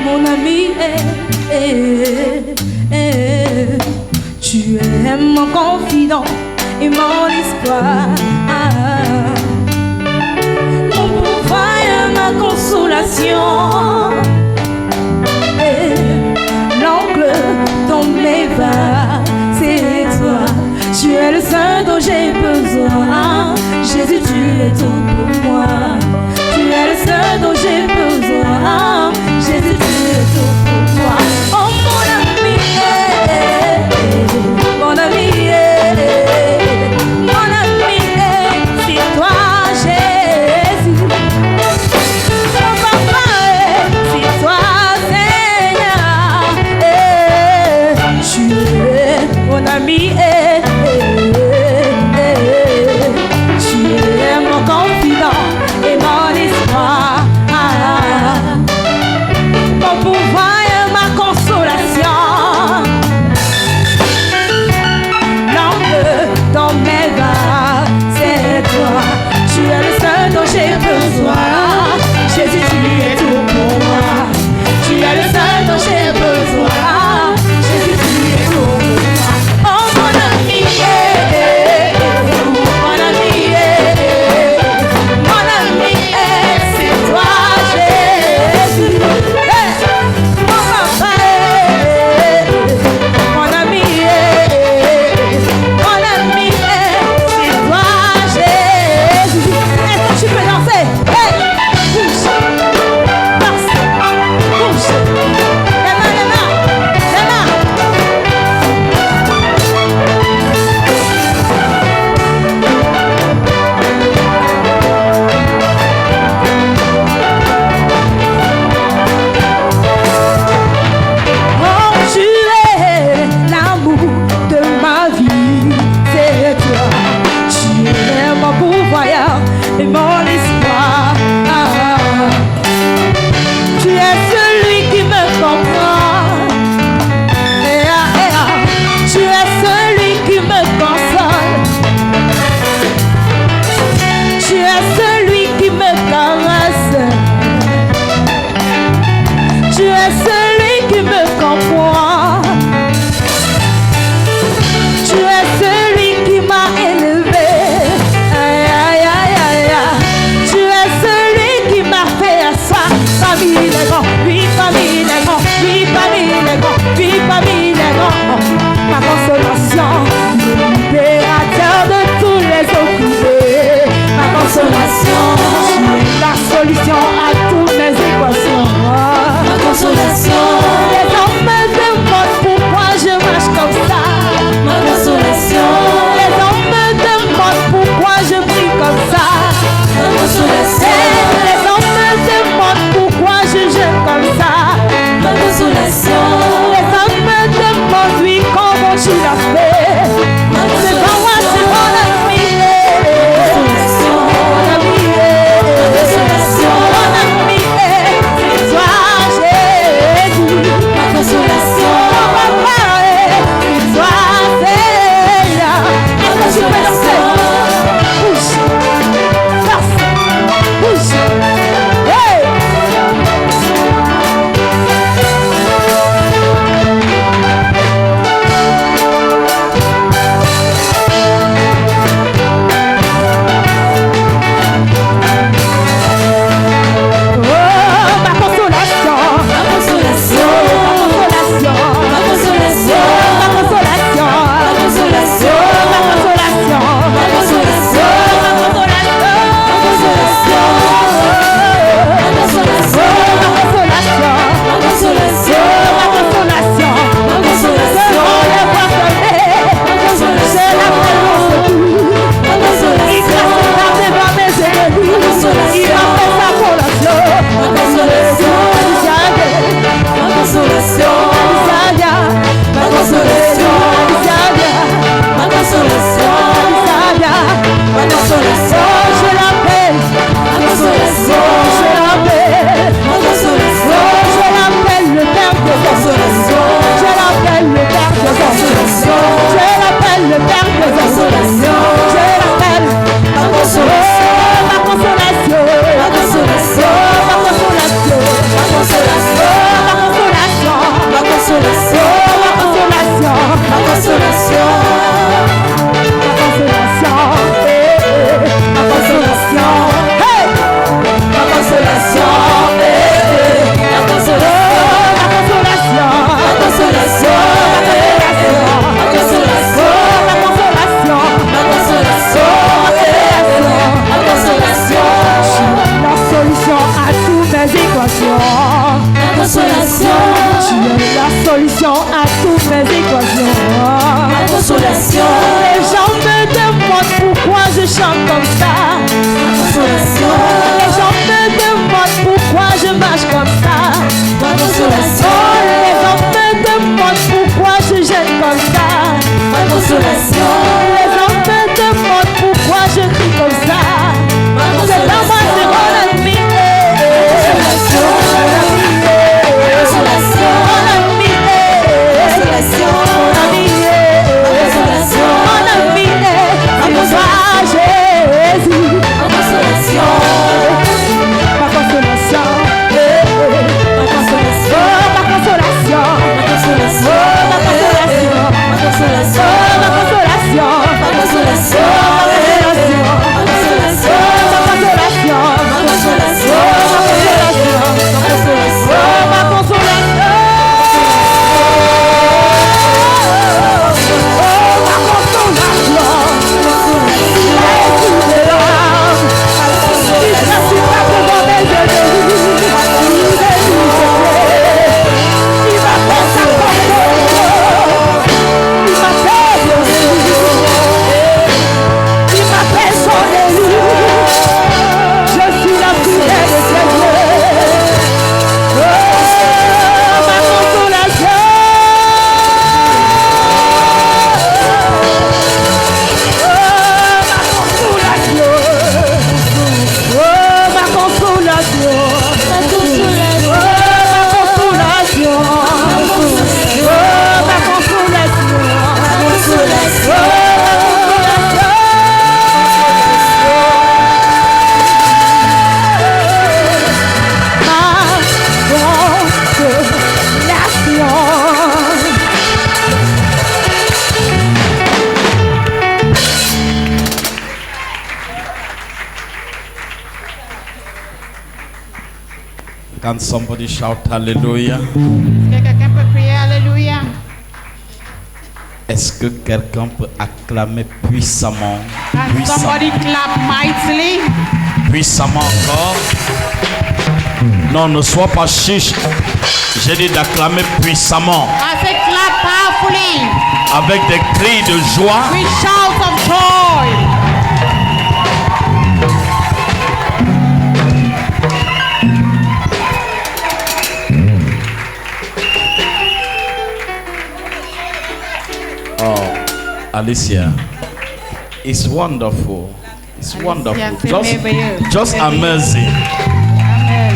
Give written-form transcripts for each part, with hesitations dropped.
Mon ami, tu es mon confident et mon histoire, mon pouvoir et ma consolation, l'oncle dans mes bras, c'est toi. Tu es le seul dont j'ai besoin. Jésus, tu es tout pour moi. Tu es le seul dont j'ai besoin. Jésus, tu es tout pour moi. Oh mon ami, mon ami, mon ami, c'est toi Jésus. Mon papa, c'est toi Seigneur. Tu es mon ami, tu es mon confident et mon espoir. Mon pouvoir et ma consolation, l'angle dans mes bras, c'est toi. Tu es le seul dont j'ai besoin. Jésus, tu es tout pour moi. Tu es le seul dont j'ai besoin. Jésus, tu es tout pour moi. Oh mon solution à toutes mes équations. Ma consolation. Les gens me demandent pourquoi je chante comme ça. Ma consolation. Les gens me demandent pourquoi je marche comme ça. Ma consolation. Les gens me demandent pourquoi je gêne comme ça. Ma consolation. Les gens me demandent pourquoi je crie comme ça. C'est pas moi, c'est mon ami. Consolation. Consolation. Mon ami. Consolation. Mon ami. Consolation. Mon ami. C'est toi, Jésus. Ma consolation. Ma consolation. Ma consolation. Oh, ma consolation. Ma consolation. Oh, ma consolation. Ma consolation. Oh, ma consolation. Ma consolation. Can somebody shout hallelujah? Est-ce que quelqu'un peut crier Alléluia? Est-ce que quelqu'un peut acclamer puissamment? Can somebody clap mightily? Puissamment encore. Non, ne sois pas chiche. J'ai dit d'acclamer puissamment. I say clap powerfully. Avec des cris de joie. With shouts of joy. Alicia, it's wonderful. It's wonderful. Just amazing. Amen.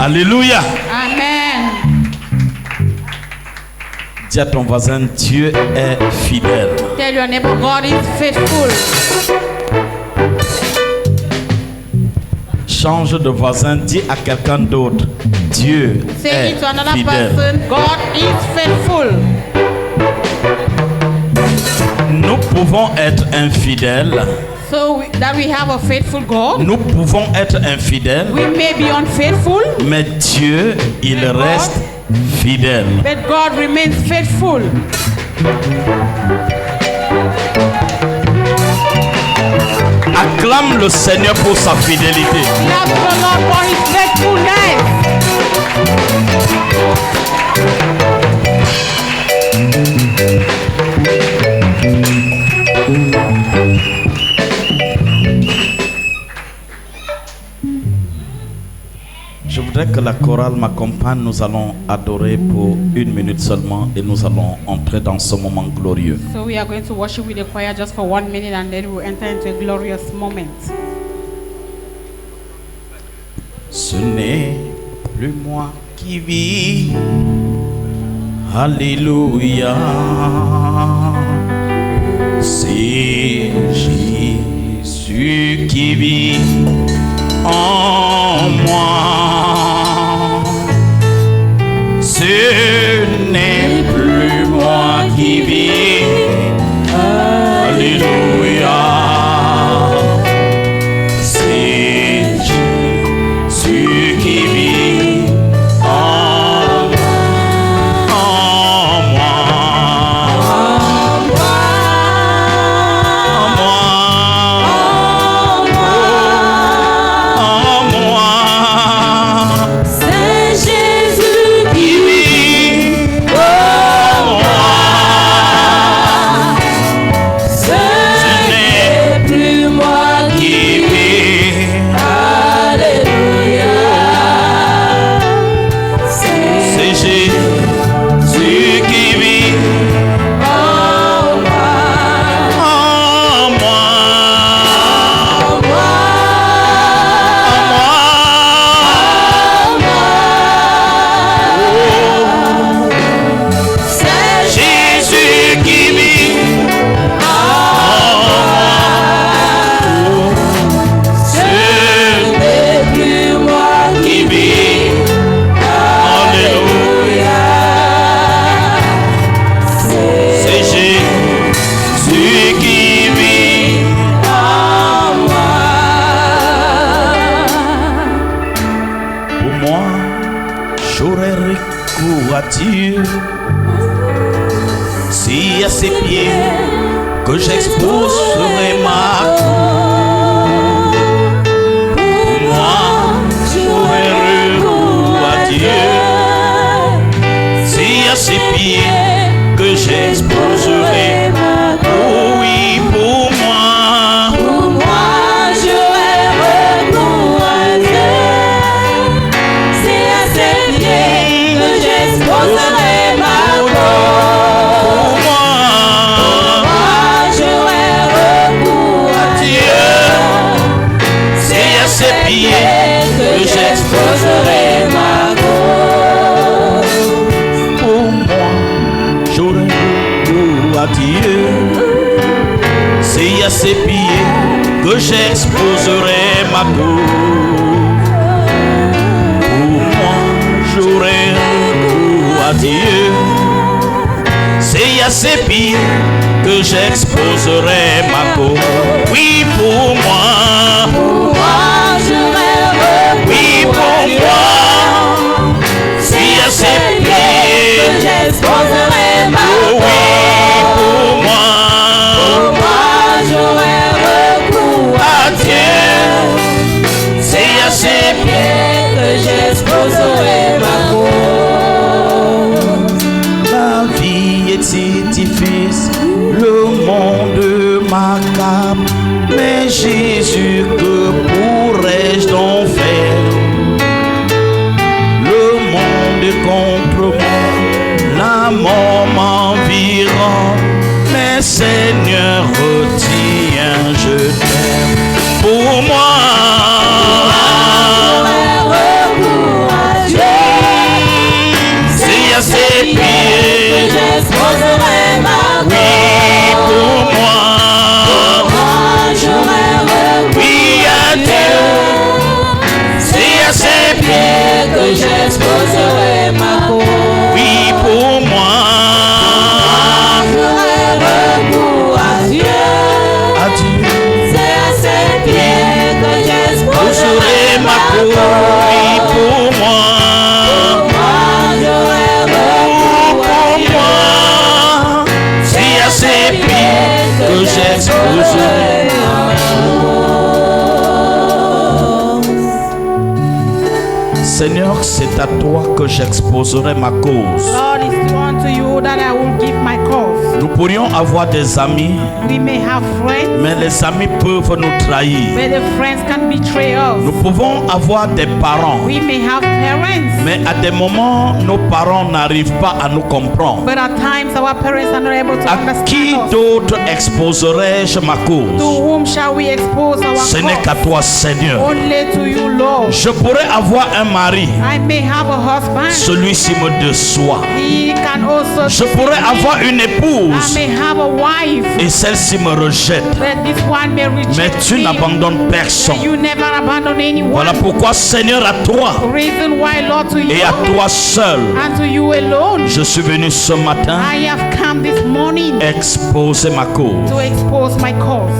Alléluia. Amen. Dis à ton voisin, Dieu est fidèle. Tell your neighbor, God is faithful. Change de voisin, dis à quelqu'un d'autre, Dieu Say est it to another fidèle. person, God is faithful. Nous pouvons être infidèles. So that we have a faithful God. Nous pouvons être infidèles, We may be unfaithful, mais Dieu, il Mais reste fidèle. but God remains faithful. Acclame le Seigneur pour sa fidélité. Love the Lord for his faithfulness. Je voudrais que la chorale m'accompagne. Nous allons adorer pour 1 minute seulement et nous allons entrer dans ce moment glorieux. So we are going to worship with the choir just for 1 minute and then we'll enter into a glorious moment. Ce n'est plus moi qui vis. Alléluia. C'est Jésus qui vit en moi. Ce n'est plus moi qui vis. Alléluia. C'est Jésus qui vit en moi. En moi. C'est Jésus qui recours à Dieu. C'est à ses pieds que j'exposerai ma cour. Pour moi, j'aurai recours à Dieu. C'est à ses pieds que j'exposerai ma cour. Oui, pour moi. Pour moi, j'aurai recours à Dieu. C'est à ses pieds que j'exposerai ma Pour moi, j'aurai recours à Dieu, c'est à ses pieds que j'exposerai ma cause. Pour moi, j'aurai recours à Dieu, c'est à ses pieds que j'exposerai ma cause. Pour moi, j'aurai recours à Dieu. C'est à ses pieds que j'exposerai ma cause. Oui, pour moi. Pour moi, j'aurai recours Oui, pour moi. C'est à ses pieds que j'exposerai ma Oh oui, pour moi. Pour moi, j'aurai recours À Dieu. C'est à ses pieds que j'exposerai ma cause. Ma vie est si difficile, le monde m'accable. Mais Jésus, que pourrais-je donc faire? Le monde est contre moi, la mort m'environne. Mais Seigneur, retiens, je t'aime. Pour moi, Recours à Dieu, c'est à ses pieds. j'exposerai ma Oui, pour moi. j'aurai recours Oui, à Dieu, c'est à ses pieds que j'exposerai ma cause. Oui, pour moi. J'aurai recours à Dieu, À Dieu, c'est à ses pieds que j'exposerai j'aurai ma cause. Oui, pour moi. Moi, j'aurai recours à Pour Dieu, moi, c'est à ses pieds que j'exposerai. Seigneur, c'est à toi que j'exposerai ma cause. Lord, it's unto you that I will give my cause. Nous pourrions avoir des amis, We may have friends, mais les amis peuvent nous trahir. but the friends can betray Nous us. pouvons avoir des parents, We may have parents, mais à des moments, nos parents n'arrivent pas à nous comprendre. but at times our parents are not able to À qui understand us. d'autre exposerai-je ma To cause? whom shall we expose our Ce n'est qu'à cause? toi, Seigneur. Only to you, Lord. Je pourrais avoir un mari, I may have a husband. celui-ci me déçoit. He can also Je pourrais avoir une I épouse may have a wife, et celle-ci me rejette. but this one may Mais reject tu me. n'abandonnes personne. You never abandon anyone. Voilà pourquoi, Seigneur, à toi Reason why, Lord, to you et à toi seul, and to you alone, je suis venu ce matin I have come this morning exposer ma cause. to expose my cause.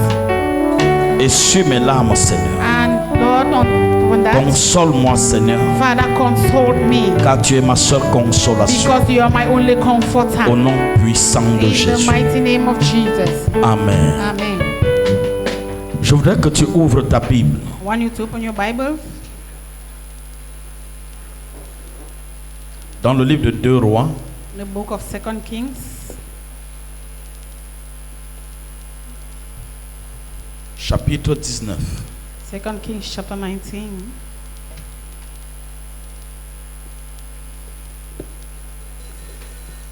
Essuie mes larmes, Seigneur. And Lord, on that, Console-moi, Seigneur, Father, console me, car tu es ma seule consolation. because you are my only comforter. Au nom puissant de In the Jésus. mighty name of Jesus. Amen. Amen. Je voudrais que tu ouvres ta Bible I want you to open your Bible dans le livre de 2 Rois, in the book of 2 Kings, chapitre 19. 2 Kings chapter 19.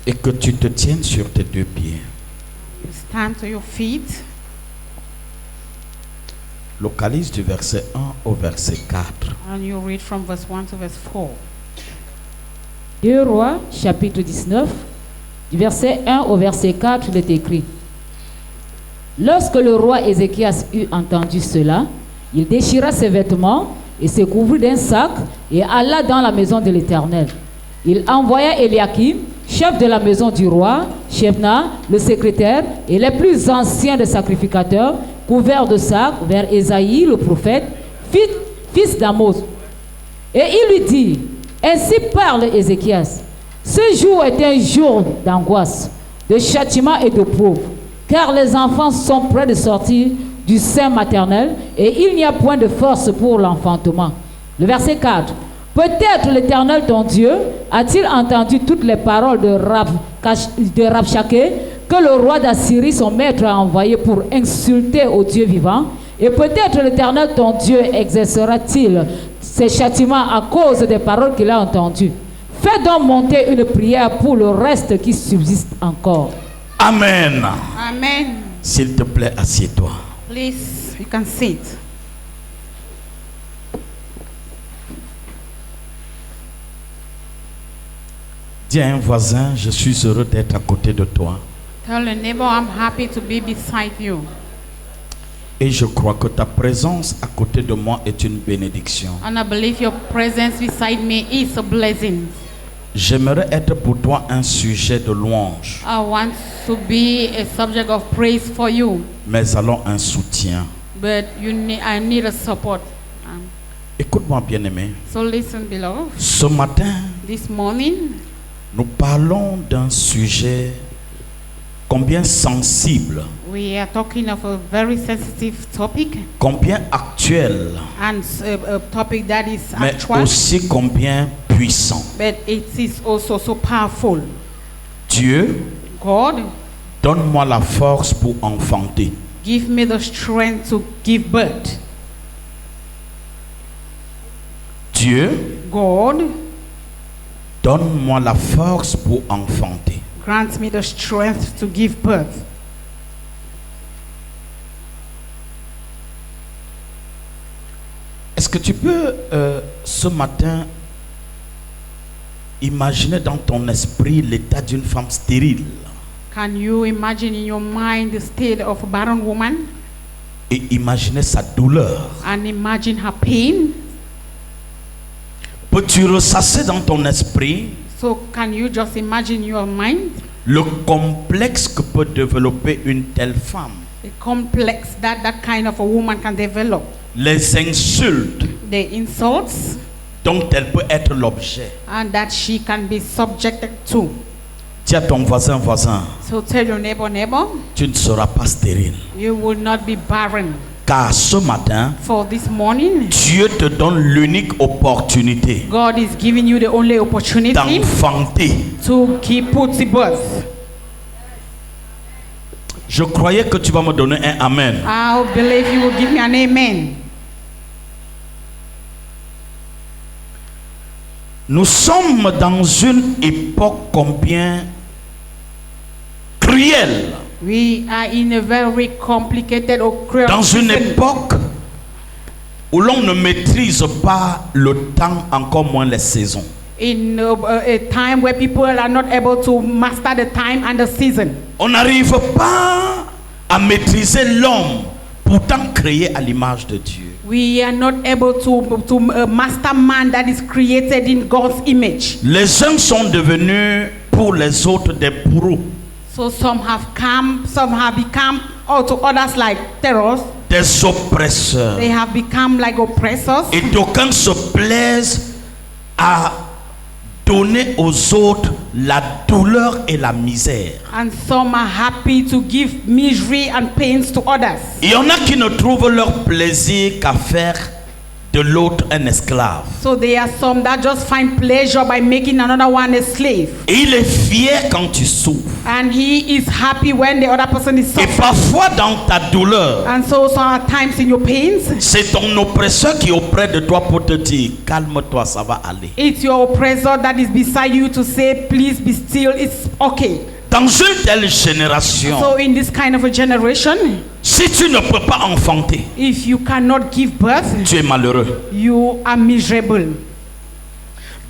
Et que tu te tiennes sur tes deux pieds. You stand to your feet. Localise du verset 1 au verset 4. And you read from verse 1 to verse 4. 2 Rois, chapitre 19, du verset 1 au verset 4, il est écrit: Lorsque le roi Ézéchias eut entendu cela, il déchira ses vêtements et se couvrit d'un sac et alla dans la maison de l'Éternel. Il envoya Éliakim, chef de la maison du roi, Shebna, le secrétaire, et les plus anciens des sacrificateurs, couverts de sacs, vers Ésaïe, le prophète, fils d'Amos. Et il lui dit: Ainsi parle Ézéchias, Ce jour est un jour d'angoisse, de châtiment et de pauvre, car les enfants sont près de sortir du sein maternel et il n'y a point de force pour l'enfantement. Le verset 4. Peut-être l'Éternel ton Dieu a-t-il entendu toutes les paroles de Rabshakeh que le roi d'Assyrie, son maître, a envoyé pour insulter au Dieu vivant. Et peut-être l'Éternel ton Dieu exercera-t-il ses châtiments à cause des paroles qu'il a entendues. Fais donc monter une prière pour le reste qui subsiste encore. Amen. Amen. S'il te plaît, assieds-toi. Please, you can sit. Dis à un voisin, je suis heureux d'être à côté de toi. Tell a neighbor, I'm happy to be beside you. Et je crois que ta présence à côté de moi est une bénédiction. And I believe your presence beside me is a blessing. J'aimerais être pour toi un sujet de louange, I want to be a subject of praise for you, mais allons un soutien. but I need a support. Écoute-moi, bien-aimé. So listen, beloved. Ce matin, This morning, nous parlons d'un sujet combien sensible, we are talking of a very sensitive topic, combien actuel, and a topic that is mais actual, aussi combien puissant. but it is also so powerful. Dieu, God, donne-moi la force pour enfanter. give me the strength to give birth. Dieu, God, donne-moi la force pour enfanter. grant me the strength to give birth. Est-ce que tu peux ce matin imaginer dans ton esprit l'état d'une femme stérile Can you imagine in your mind the state of a barren woman et imaginer sa douleur? and imagine her pain? Peux-tu ressasser dans ton esprit So can you just imagine in your mind le complexe que peut développer une telle femme? the complex that that kind of a woman can develop? Les insultes The insults dont elle peut être l'objet. and that she can be subjected to. Dis à ton voisin, So tell your neighbor, tu ne seras pas stérile. you will not be barren. Car ce matin, For this morning, Dieu te donne l'unique opportunité God is giving you the only opportunity d'enfanter. to put the birth. Je croyais que tu vas me donner un amen. I believe you will give me an amen. Nous sommes dans une époque combien cruelle, We are in a very complicated or cruel dans une season. époque où l'on ne maîtrise pas le temps, encore moins les saisons. In a time where people are not able to master the time and the season. On n'arrive pas à maîtriser l'homme, pourtant créé à l'image de Dieu. We are not able to master man that is created in God's image. Les uns sont devenus pour les autres des bourreaux, So some have become, or to others like terrors. des oppresseurs. They have become like oppressors. Et d'aucuns se plaisent à donner aux autres la douleur et la misère. And some are happy to give misery and pains to others. Il y en a qui ne trouvent leur plaisir qu'à faire de l'autre un esclave. So there are some that just find pleasure by making another one a slave. Et il est fier quand tu souffres. And he is happy when the other person is Et suffering. parfois dans ta douleur, And so sometimes in your pains, c'est ton oppresseur qui est auprès de toi pour te dire, calme-toi, ça va aller. it's your oppressor that is beside you to say, please be still, it's okay. Dans une telle génération, So in this kind of a generation, si tu ne peux pas enfanter, if you cannot give birth, tu es malheureux. you are miserable.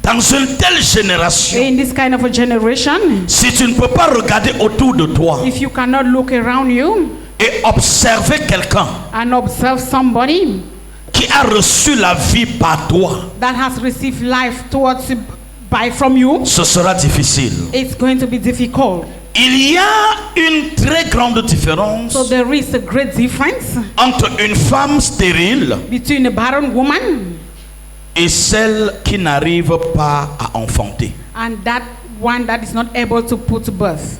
Dans une telle génération, In this kind of a generation, si tu ne peux pas regarder autour de toi if you cannot look around you et observer quelqu'un and observe somebody qui a reçu la vie par toi, that has received life from you, ce sera difficile. it's going to be difficult. Il y a une très grande différence So there is a great difference entre une femme stérile between a barren woman et celle qui n'arrive pas à enfanter. and that one that is not able to put birth.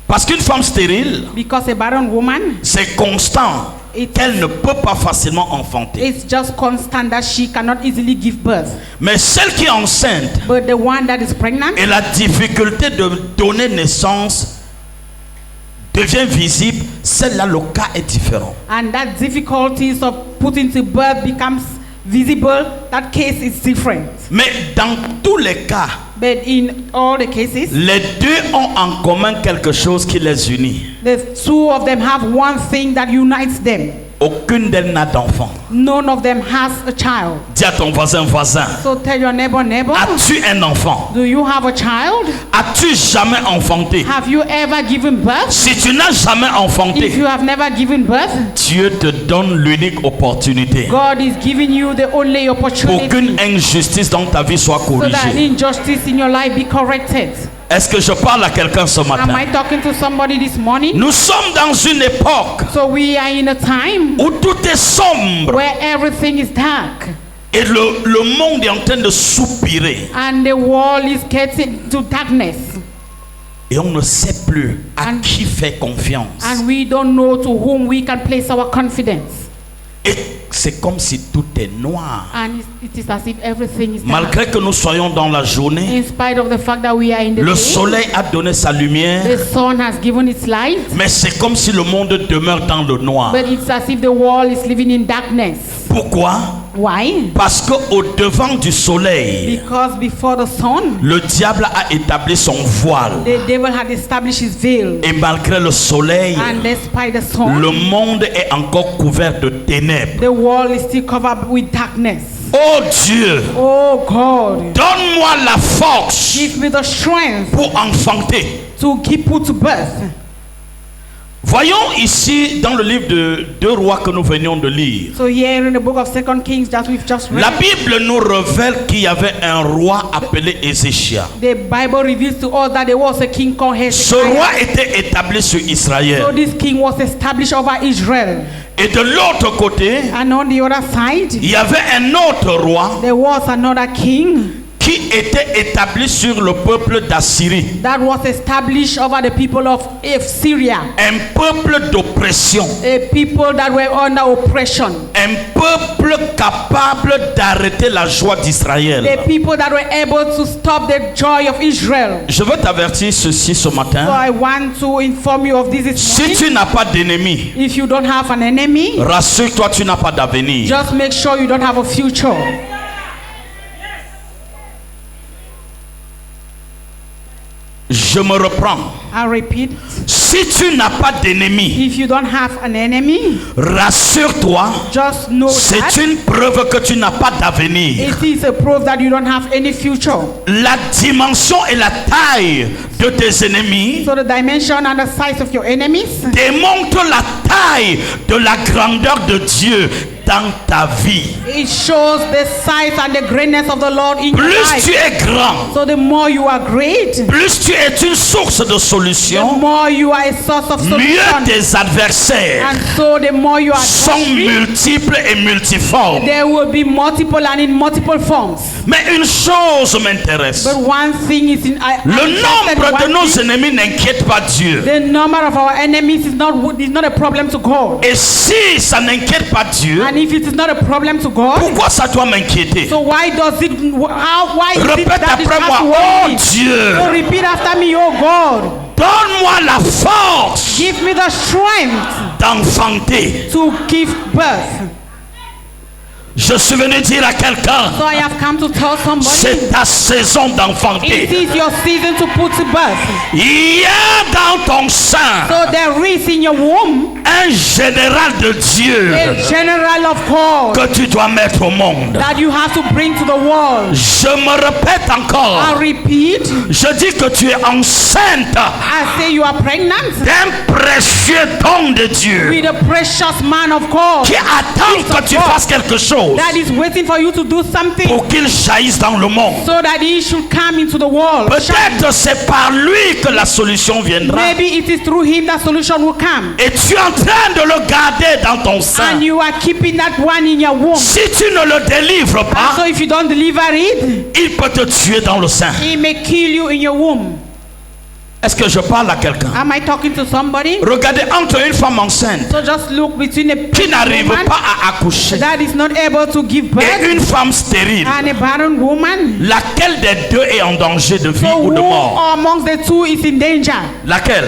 Parce qu'une femme stérile, Because a barren woman, c'est constant qu'elle ne peut pas facilement enfanter. it's just constant that she cannot easily give birth. Mais celle qui est enceinte But the one that is pregnant, et la difficulté de donner naissance devient visible, celle-là, le cas est différent. and that difficulties of putting to birth becomes visible, that case is different. Mais dans tous les cas, But in all the cases, les deux ont en commun quelque chose qui les unit. the two of them have one thing that unites them. Aucune d'elles n'a d'enfant. None of them has a child. Dis à ton voisin, So tell your neighbor, as-tu un enfant? do you have a child? As-tu jamais enfanté? Have you ever given birth? Si tu n'as jamais If enfanté, you have never given birth, Dieu te donne l'unique opportunité God is giving you the only pour opportunity qu'une injustice dans ta vie soit so that corrigée. injustice in your life be corrected. Est-ce que je parle à quelqu'un ce Am matin? I talking to somebody this morning? Nous sommes dans une époque So we are in a time où tout est sombre where everything is dark et le monde est en train de soupirer and the world is getting to darkness, et on ne sait plus à And- qui faire confiance. and we don't know to whom we can place our confidence. Et c'est comme si tout est noir. And it is as if everything is dark. Malgré que nous soyons dans la journée, In spite of the fact that we are in the le day, soleil a donné sa lumière, the sun has given its light, mais c'est comme si le monde demeure dans le noir. but it's as if the world is living in darkness. Pourquoi? Why? Parce qu'au devant du soleil, Because before the sun, le diable a établi son voile. the devil had established his veil, Et malgré le soleil, and despite the le sun, monde est encore couvert de ténèbres. the world is still covered with darkness. Oh Dieu, Oh God, donne-moi la force give me the strength pour enfanter. to keep put to birth. Voyons ici dans le livre de 2 Rois que nous venions de lire. So here in the book of 2 Kings that we've just read, La Bible nous révèle qu'il y avait un roi appelé Ézéchias. the Bible reveals to us that there was a king called Ce roi Hezekiah. était établi sur Israël. So this king was established over Israel. Et de l'autre côté, And on the other side, il y avait un autre roi there was another king qui était établi sur le peuple d'Assyrie. that was established over the people of Syria. Un peuple d'oppression. A people that were under oppression. Un peuple capable d'arrêter la joie d'Israël. The people that were able to stop the joy of Israel. Je veux t'avertir ceci ce So matin. I want to inform you of this Si morning. tu n'as pas d'ennemi, If you don't have an enemy, rassure-toi, tu n'as pas d'avenir. just make sure you don't have a future. Je me reprends. I repeat, Si tu n'as pas d'ennemi, if you don't have an enemy, rassure-toi, just know c'est that une preuve que tu n'as pas d'avenir. it is a proof that you don't have any future. La dimension et la taille de tes ennemis So the dimension and the size of your enemies démontrent la taille de la grandeur de Dieu dans ta vie. it shows the size and the greatness of the Lord in your Plus life. tu es grand, So the more you are great, plus tu es une source de the solution, more you are a source of mieux solution. tes adversaires And so the more you are sont adversary, multiples et multiformes. there will be multiple and in multiple forms. Mais une chose m'intéresse. But one thing is in Le nombre de one nos thing, ennemis n'inquiète pas Dieu. the number of our enemies is not a problem to God. Et si ça n'inquiète pas Dieu, And if it is not a problem to God, pourquoi ça doit m'inquiéter? so why is it Répète that it après has moi, to oh worry me? Dieu, So repeat after me, oh God, donne-moi la force give me the strength d'enfanter. to give birth. Je suis venu dire à quelqu'un, So I have come to tell somebody, c'est ta saison it d'enfanter. is your season to put to birth. Il y a dans ton sein So there is in your womb un général de Dieu a general of God que tu dois mettre au monde. that you have to bring to the world. Je me répète I encore, repeat, je dis que tu es enceinte I say you are pregnant d'un précieux don de Dieu with a precious man of God qui attend que tu fasses quelque chose. chose that is waiting for you to do something pour qu'il jaillisse dans le monde. so that he should come into the world. Peut-être c'est par lui que la solution viendra. Maybe it is through him that solution will come. Et tu es en train de le garder dans ton sein. And you are keeping that one in your womb. Si tu ne le délivres So pas, if you don't deliver it, il peut te tuer dans le sein. he may kill you in your womb. Est-ce que je parle à quelqu'un? Am I talking to somebody? Regardez entre une femme enceinte So just look between a qui pregnant n'arrive woman pas à accoucher that is not able to give et birth une femme stérile. and a barren woman. Laquelle des deux est en danger de vie So ou de who mort? amongst the two is in danger? Laquelle?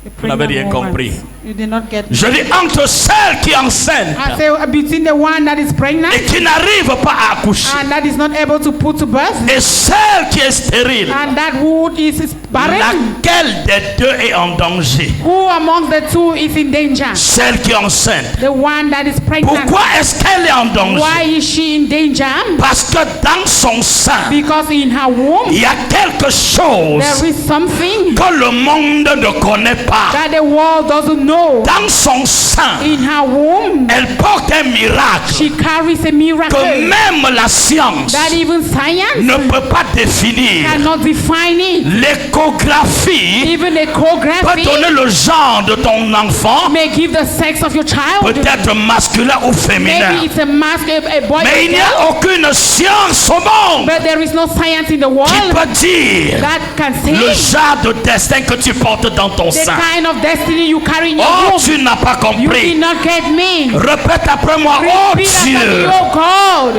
The Vous n'avez rien pregnant woman. compris. You did not get. Je dis entre celle qui est enceinte I say between the one that is pregnant et qui n'arrive pas à accoucher and that is not able to put to birth et celle qui est stérile. and that who is barren. Laquelle des deux est en danger? Who amongst the two is in danger? Celle qui est enceinte. The one that is pregnant. Pourquoi est-ce qu'elle est en danger? Why is she in danger? Parce que dans son sein, Because in her womb il y a quelque chose there is something que le monde ne connaît pas. that the world doesn't know. Dans son sein, In her womb elle porte un miracle she carries a miracle que même la science that even science ne peut pas définir. cannot define it. L'échographie Even peut echography donner le genre de ton enfant, may give the sex of your child. peut-être masculin ou féminin. Maybe it's a mask, a boy or Mais il n'y girl, a aucune science au monde but there is no science in the qui world peut dire that can le say genre de destin que tu portes dans ton the sein. kind of destiny you carry in your Oh, womb. tu n'as pas You did compris. not get me. Répète après moi. Oh Repeat after me, Dieu, oh God.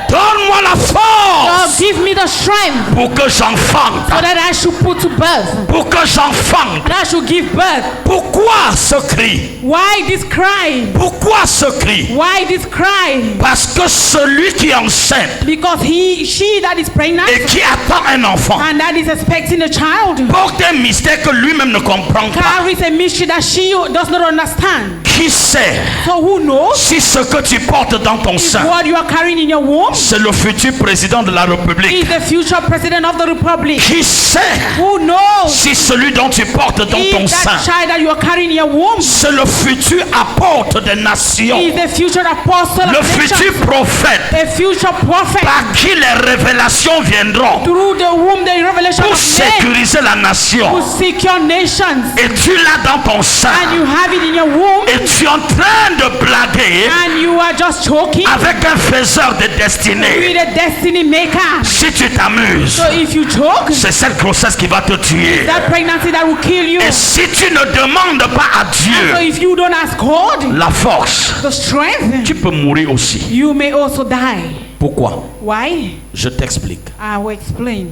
donne-moi la God, force give me the strength pour que j'enfante. so that I should put to birth. Pour que j'enfante. That I should give birth. Pourquoi ce cri? Why this cry? Pourquoi ce cri? Why this cry? Parce que celui qui est enceinte Because she that is pregnant et qui attend un enfant and that is expecting a child porte un mystère que lui-même ne comprend pas. carries a mystery that she does not understand. Qui sait So who knows si ce que tu portes dans ton if sein, what you are carrying in your womb c'est le futur président de la République? is the future president of the republic? Qui sait Who knows si celui dont tu portes dans ton if sein, that child that you are carrying in your womb c'est le futur apôtre des nations, is the future apostle le of nations, futur prophète a future prophet par qui les révélations viendront through the womb, the revelation pour of men sécuriser la who nation. secure nations, Et tu l'as dans ton sein. and you have it in your womb, Et tu es en train de blaguer and you are just choking avec un faiseur de destinée. with a destiny maker. Si tu t'amuses, So if you choke, c'est cette grossesse qui va te tuer. that pregnancy that will kill you. Et si tu ne demandes pas à So Dieu if you don't ask God la force, the strength, tu peux mourir aussi. you may also die. Pourquoi? Why? Je t'explique. I will explain.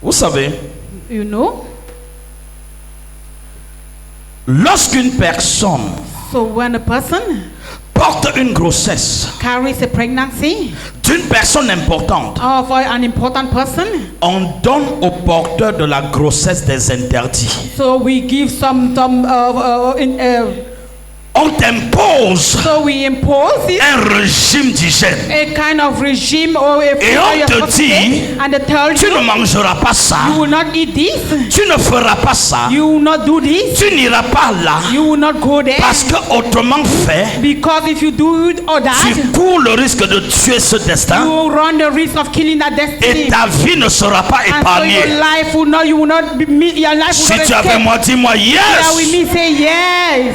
Vous savez, You know? lorsqu'une personne So when a person porte une grossesse carries a pregnancy d'une personne importante, of an important person, on donne au porteur de la grossesse des interdits. so we give On t'impose so we impose it, un régime d'hygiène. a kind of regime or a food Et that on you're te supposed to dit, take, and they tell Tu ne you mangeras pas ça, you will not eat this, tu ne feras pas ça, you will not do this, tu n'iras pas là, you will not go there, parce que autrement fait, because if you do it or that, tu cours le risque de tuer ce you destin will run the risk of killing that et destiny. ta vie ne sera pas And so your épargnée. life will not, you will not be, your life Si will not tu es avec escape. moi, dis-moi Yeah, with yes. me say yes.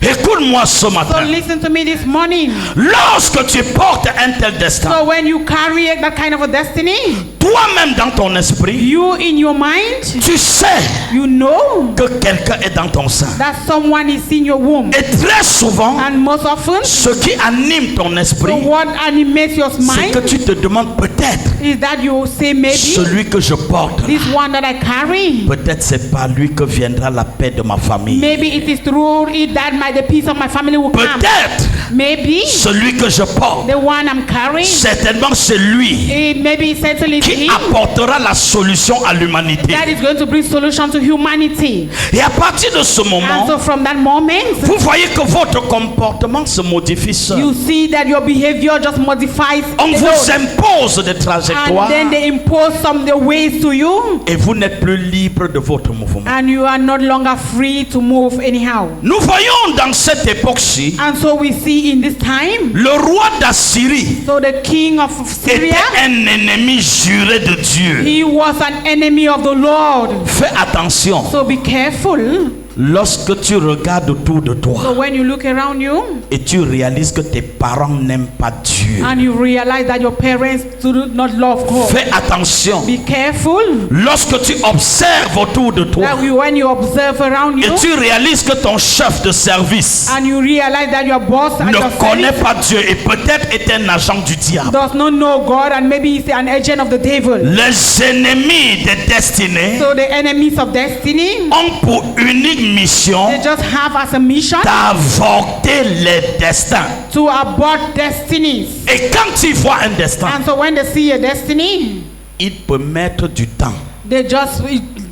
Écoute-moi ce So matin. listen to me this morning. Lorsque tu portes un tel destin, So when you carry that kind of a destiny, toi-même dans ton esprit, you in your mind, tu sais you know que quelqu'un est dans ton sein. that someone is in your womb. Et très souvent, And most often, ce qui anime ton so esprit, what animates your c'est que mind tu te demandes peut-être is that you say maybe celui que je porte. this one that I carry, Peut-être c'est par lui que viendra la paix de ma famille. maybe it is through it that the peace of my family will come. Peut-être Maybe celui que je porte, the one I'm carrying, certainement c'est lui maybe certainly it's qui him apportera la solution à l'humanité. that is going to bring solution to humanity. Et à partir de ce And moment, so from that moment, vous voyez que votre comportement se modifie seul. you see that your behavior just modifies On vous alone. impose des And trajectoires then they impose some the ways to you, et vous n'êtes plus libre de votre mouvement. and you are no longer free to move anyhow. Nous voyons dans cette époque-ci, And so we see in this time, le roi d'Assyrie so the king of était Syria, un ennemi juré de Dieu. he was an enemy of the Lord. Fais attention. So be careful. Lorsque tu regardes autour de So toi when you look around you et tu réalises que tes parents n'aiment pas Dieu, and you realize that your parents do not love God, fais attention. be careful Lorsque tu observes autour de toi that when you observe around et you tu réalises que ton chef de service and you realize that your boss at ne your connaît service pas Dieu et peut-être est un agent du diable. does not know God and maybe he's an agent of the devil. Les ennemis des destinées So the enemies of destiny, ont pour unique mission they just have as a mission d'avorter les destins. to abort destinies. Et quand ils voient un destin, And so when they see a destiny, il peut mettre du temps they just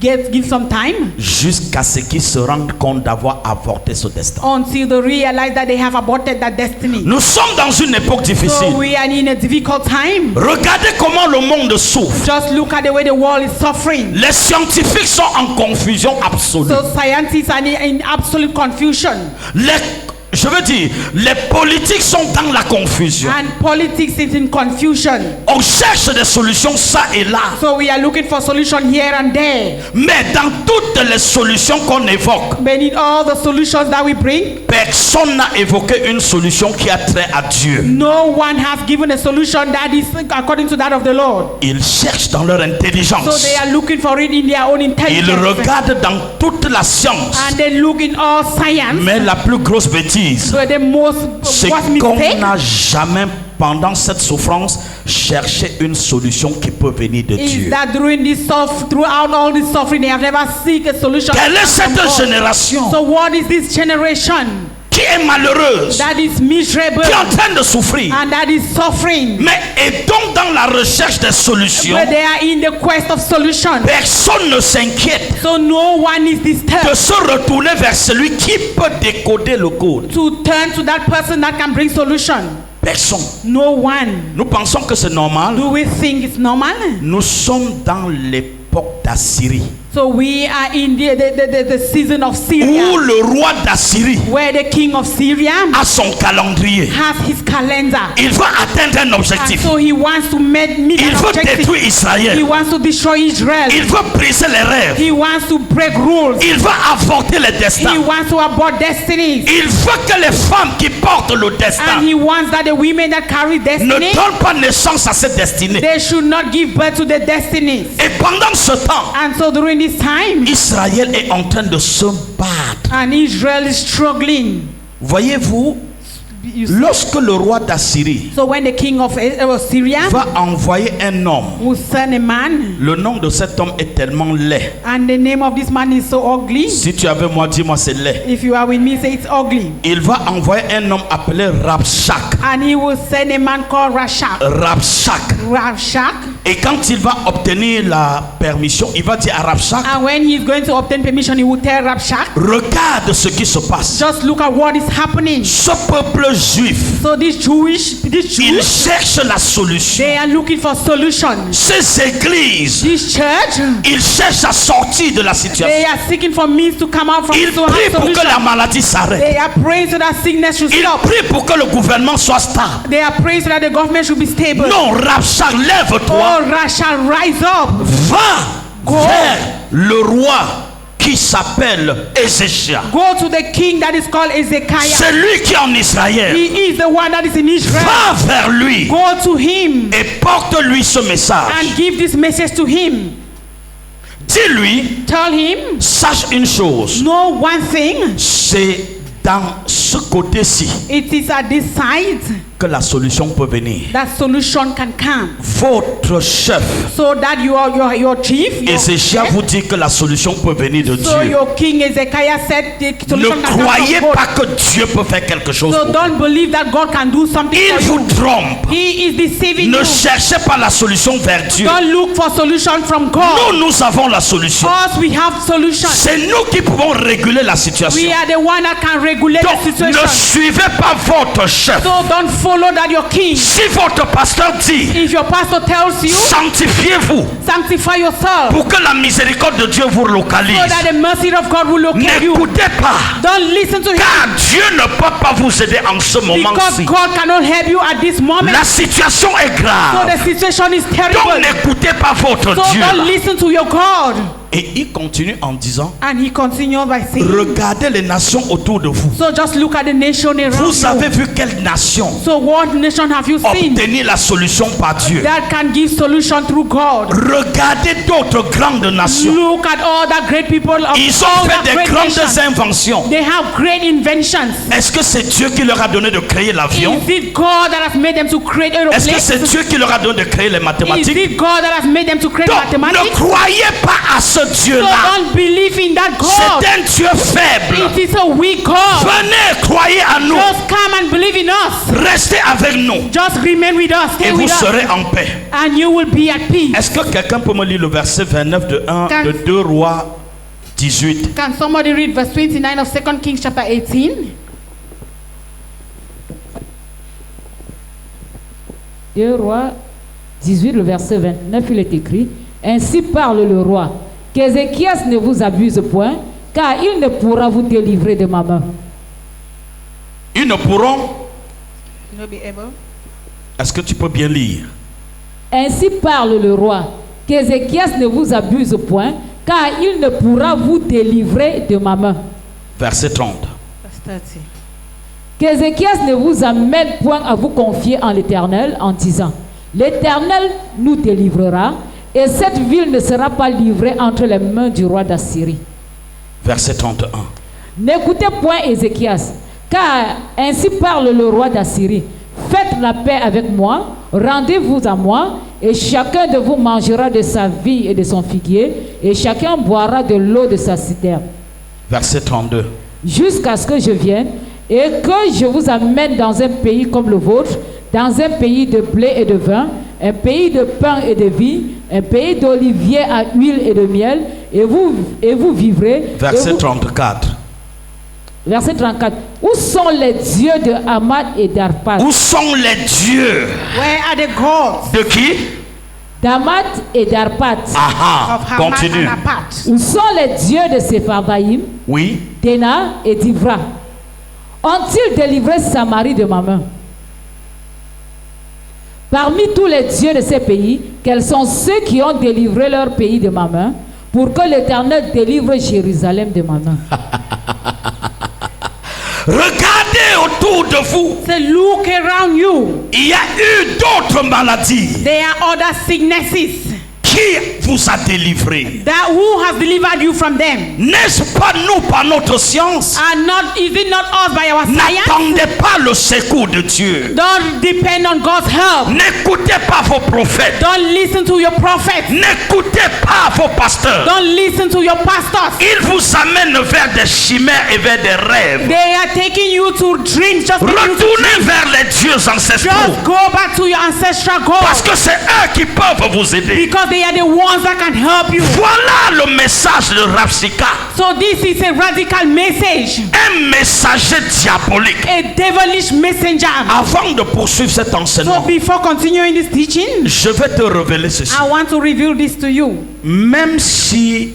give some time jusqu'à ce qu'ils se rendent compte d'avoir avorté ce destin. until they realize that they have aborted that destiny. Nous sommes dans une époque So difficile. we are in a difficult time. Regardez comment le monde souffre. Just look at the way the world is suffering. Les scientifiques sont en confusion absolue. So scientists are in absolute confusion. Je veux dire, les politiques sont dans la confusion. And politics is in confusion. On cherche des solutions ça et là. So we are looking for solution here and there. Mais dans toutes les solutions qu'on évoque, But in all the solutions that we bring, personne n'a évoqué une solution qui a trait à Dieu. no one has given a solution that is according to that of the Lord. Ils cherchent dans leur So intelligence. they are looking for it in their own Ils intelligence. regardent dans toute la science. And they look in all science. Mais la plus grosse bêtise, So the most c'est worst qu'on mistake n'a jamais pendant cette souffrance cherché une solution qui peut venir de is Dieu. that throughout all this suffering, they have never seek a solution. Quelle est from cette God. génération So what is this generation qui est malheureuse, that is miserable qui est en train de souffrir, and that is suffering? mais est donc dans la recherche des solutions? But they are in the quest of solution. Personne ne s'inquiète So no one is de disturbed se retourner vers celui qui peut décoder le code. to turn to that person that can bring solution. Personne. No one. Nous pensons que c'est normal. Do we think it's normal? Nous sommes dans l'époque d'Assyrie, So we are in the season of Syria, où le roi d'Assyrie where the king of Syria a son calendrier. has his calendar. Il va atteindre un And objectif. so he wants to meet Il an veut objective. détruire He Israël. wants to destroy Israel. Il veut briser les rêves. He wants to break rules. Il veut avorter les He destins. wants to abort destinies. Il veut que les femmes qui portent le And destin he wants that the women that carry ne destiny, donnent pas naissance à cette destinée. they should not give birth to the destinies. Et pendant ce temps, And so during this time, Israël est en train de se battre. and Israel is struggling. Voyez-vous, You see? lorsque le roi d'Assyrie So when the king of Syria va envoyer un homme, will send a man, le nom de cet homme est tellement laid. and the name of this man is so ugly. Si tu avais moi, dis-moi c'est laid. If you are with me, say it's ugly. Il va envoyer un homme appelé Rabshak. And he will send a man called Rashak. Rabshak. Et quand il va obtenir la permission, il va dire à Rabshak, And when he's going to obtain permission, he will tell Rashak, regarde ce qui se passe. just look at what is happening. Ce peuple juif, So these Jews, il cherche la solution. they are looking for solutions. Ces églises, This church, ils cherchent à sortir de la they situation. are seeking for means to come out from Ils to have prient pour que la solution. maladie s'arrête. They are praying so that sickness should Ils stop. prient pour que le gouvernement soit stable. They are praying so that the government should be stable. Non, Rabshak, lève-toi. Oh, Rashak, rise up. Va vers le roi qui s'appelle Ézéchias. Go to the king that is called Ezekiah. C'est lui qui est en Israël. He is the one that is in Israel. Va vers lui Go to him et porte-lui ce message. and give this message to him. Dis-lui, Tell him, sache une chose, know one thing. c'est dans ce côté-ci It is at this side que la solution peut venir. that solution can come. Votre chef, So that your chief, your Ézéchias, head, vous dit que la solution peut venir de so Dieu. your king Ezekiah said the Ne solution can come croyez from God. pas que Dieu peut faire quelque chose So pour vous. don't believe that God can do something Il for vous you. trompe. He is deceiving Ne you. cherchez pas la solution vers Dieu. Don't look for solution from God. Nous avons la solution. Us, we have solution. C'est nous qui pouvons réguler la situation. We are the one that can regulate Donc, the situation. Ne suivez pas votre chef. So don't follow that your king. Si votre pasteur dit, If your pastor tells you, sanctifiez-vous sanctify yourself, pour que la miséricorde de Dieu vous localise, so that the mercy of God will locate you. n'écoutez pas, Don't listen to him, car Dieu ne peut pas vous aider en ce because moment-ci. God cannot help you at this moment. La situation est So grave. the situation is Donc terrible. n'écoutez pas votre So Dieu. don't listen to your God. Et il continue en disant, And he continues by saying, regardez les nations autour de vous. so just look at the nation around Vous avez you. vu quelle nation So what nation have you seen obtenir la solution par Dieu? that can give solution through God? Regardez d'autres grandes nations. Look at all the great people of Ils all ont fait the des great grandes nations. inventions. They have great inventions. Est-ce que c'est Dieu qui leur a donné de créer l'avion? Is it God that has made them to create Est-ce que aeroplanes? c'est Dieu qui leur a donné de créer les Is mathématiques? it God that has made them to create Donc, ne mathematics? croyez pas à ce So Dieu-là. don't believe in that God. C'est un Dieu faible. It is a weak God. Venez, croyez à nous. Just come and believe in us. Restez avec nous. Just remain with us. Et Stay vous with us. serez en paix. And you will be at peace. Est-ce que quelqu'un peut me lire le verset 29 de 2 Rois 18? Can somebody read verse 29 of 2 Kings chapter 18? Deux Rois 18, le verset 29, il est écrit: Ainsi parle le roi, qu'Ézéchias ne vous abuse point, car il ne pourra vous délivrer de ma main. Ils ne pourront. You'll be able. Est-ce que tu peux bien lire? Ainsi parle le roi, qu'Ézéchias ne vous abuse point, car il ne pourra vous délivrer de ma main. Verset 30. Verse 30. Qu'Ézéchias ne vous amène point à vous confier en l'Éternel en disant: L'Éternel nous délivrera, et cette ville ne sera pas livrée entre les mains du roi d'Assyrie. Verset 31. N'écoutez point Ézéchias, car ainsi parle le roi d'Assyrie: Faites la paix avec moi, rendez-vous à moi, et chacun de vous mangera de sa vigne et de son figuier, et chacun boira de l'eau de sa citerne. Verset 32. Jusqu'à ce que je vienne et que je vous amène dans un pays comme le vôtre, dans un pays de blé et de vin, un pays de pain et de vigne, un pays d'oliviers à huile et de miel, et vous vivrez. Verset 34. Verset 34. Où sont les dieux de Hamad et d'Arpad? Où sont les dieux? Where are the gods De qui? D'Hamad et d'Arpad. Aha. of Haman Continue. and Apart? Où sont les dieux de Sepharvaïm, Oui. d'Ena et d'Ivra? Ont-ils délivré Samarie de ma main? Parmi tous les dieux de ces pays, quels sont ceux qui ont délivré leur pays de ma main, pour que l'Éternel délivre Jérusalem de ma main? Regardez autour de vous. Say, look around you. Il y a eu d'autres maladies. There are other sicknesses. Qui vous a délivré? That who has delivered you from them? N'est-ce pas nous par notre science? And not is it not us by our science? N'attendez pas le secours de Dieu. Don't depend on God's help. N'écoutez pas vos prophètes. Don't listen to your prophets. N'écoutez pas vos pasteurs. Don't listen to your pastors. Ils vous amènent vers des chimères et vers des rêves. They are taking you to dreams. Just taking you to Retournez dreams. vers les dieux ancestraux. Just go back to your ancestral Parce gods, que c'est eux qui peuvent vous aider. because they are the ones that can help you. Voilà le message de Rapsika. So this is a radical message, Un messager diabolique. a devilish messenger. Avant de poursuivre cet So enseignement, before continuing this teaching, je vais te révéler ceci. I want to reveal this to you. Même si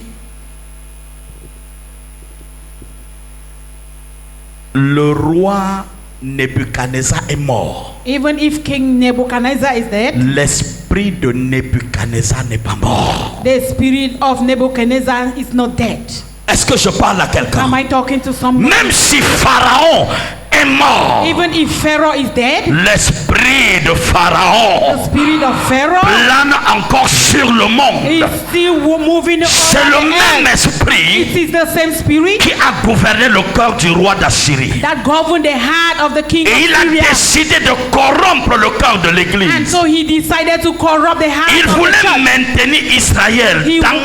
le roi Nebuchadnezzar est mort, Even if King Nebuchadnezzar is dead, l'esprit de Nebuchadnezzar n'est pas mort. the spirit of Nebuchadnezzar is not dead. Est-ce que je parle à quelqu'un? Am I talking to someone? Même si Pharaon est mort, Even if Pharaoh is dead, l'esprit de the Pharaon spirit of Pharaoh plane encore sur le monde. is still moving C'est over le the même earth. esprit It is the same spirit qui a gouverné le cœur du roi d'Assyrie. that governed the heart of the king Et of il a Syria. décidé de corrompre le cœur de And l'église. so he decided to corrupt the heart Il of the voulait church. maintenir Israël He dans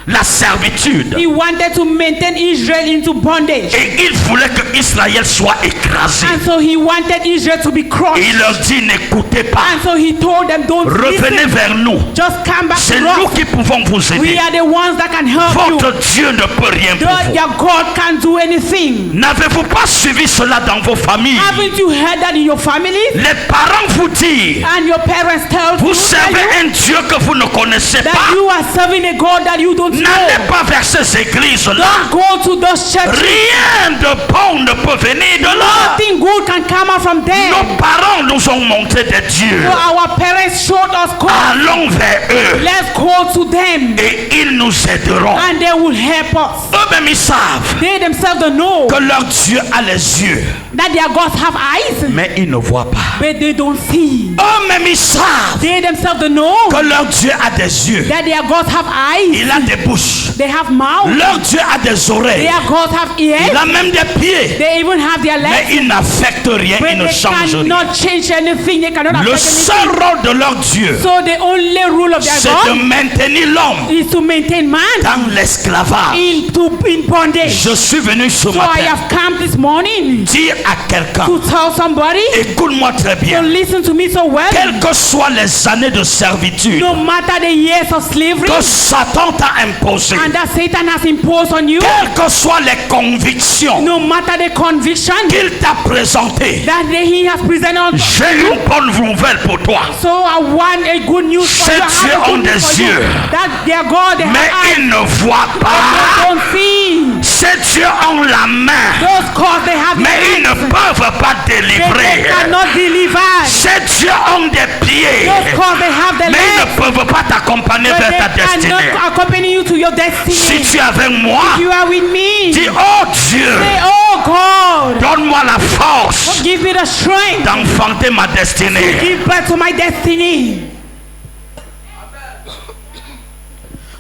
la servitude. He wanted to maintain Israel into bondage. Et il voulait que Israël soit écrasé. And so he wanted Israel to be Et crushed. il leur dit, n'écoutez pas. And so he told them, don't Revenez listen. vers nous. Just come back C'est to nous us. qui pouvons vous We aider. are the ones that can help you. Votre Dieu ne peut rien pour vous. Your God can't do anything. N'avez-vous pas suivi cela dans vos familles? Haven't you heard that in your families? Les parents vous disent, And your parents tell vous you servez un Dieu que vous ne connaissez that pas. you are serving a God that you don't N'allez know. pas vers ces églises-là. Don't go to those churches. Rien de bon ne peut venir de là. Nothing good can come out from there. Nos parents nous ont montré des dieux. So our parents showed us God. Allons vers eux Let's go to them et ils nous aideront. and they will help us. Eux-mêmes ils savent They themselves don't know que leur Dieu a les yeux, that their gods have eyes, mais ils ne voient pas. but they don't see. Eux-mêmes ils savent They themselves don't know que leur Dieu a des yeux. that their gods have eyes. Il a des bouches. They have mouths. Leur Dieu a des oreilles. Their gods have ears. Il a même des pieds. They even have their Mais legs. il n'affecte rien, But il ne they change rien. cannot change anything. They cannot Le affect seul anything. rôle de leur Dieu, So the only rule of their c'est de God maintenir l'homme is to maintain man dans l'esclavage. in bondage. Je suis venu ce So I matin have come this morning dire à quelqu'un, to tell somebody écoute-moi très to bien, listen to me so well. quelles que soient les années de servitude No matter the years of slavery que Satan t'a imposées, and that Satan has imposed on you, quelles que soient les convictions no matter the conviction qu'il t'a présentées, that he has presented on j'ai une bonne nouvelle pour toi. so I want a good news for Ces you. I dieux have a ont good news des for you. yeux. That their God, they Mais have eyes, ils ne voient they pas. don't see. Ces dieux ont la main, Those gods, they have mais ils ne hands, peuvent pas but they délivrer. cannot deliver. Ces dieux ont des pieds, Those gods, they have the mais ils legs, ne peuvent pas t'accompagner but vers ta they destinée. cannot accompany you to your Si destiny. tu es avec moi, You are with me. dis, oh Dieu, Say, oh God, donne-moi la force give me the strength d'enfanter ma destinée. to give birth to my destiny.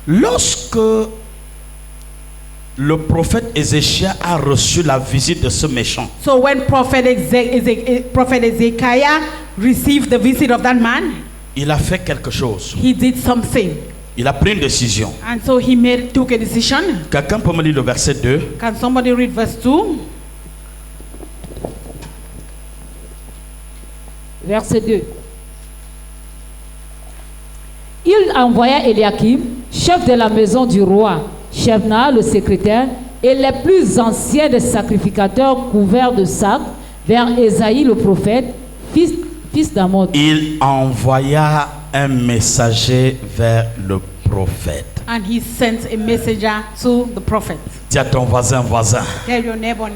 Lorsque le prophète Ézéchiel a reçu la visite de ce méchant, So when Prophet Ezekiah received the visit of that man, il a fait quelque chose. he did something. Il a pris une décision. And so he took a decision. Quelqu'un peut me lire le verset 2? Can somebody read verse 2? Verset 2. Il envoya Eliakim, chef de la maison du roi, Shebna, le secrétaire, et les plus anciens des sacrificateurs couverts de sacs vers Ésaïe le prophète, fils d'Amon. Il envoya un messager vers le prophète. And he sent a messenger to the prophet. Dis à ton voisin, Tell your neighbor,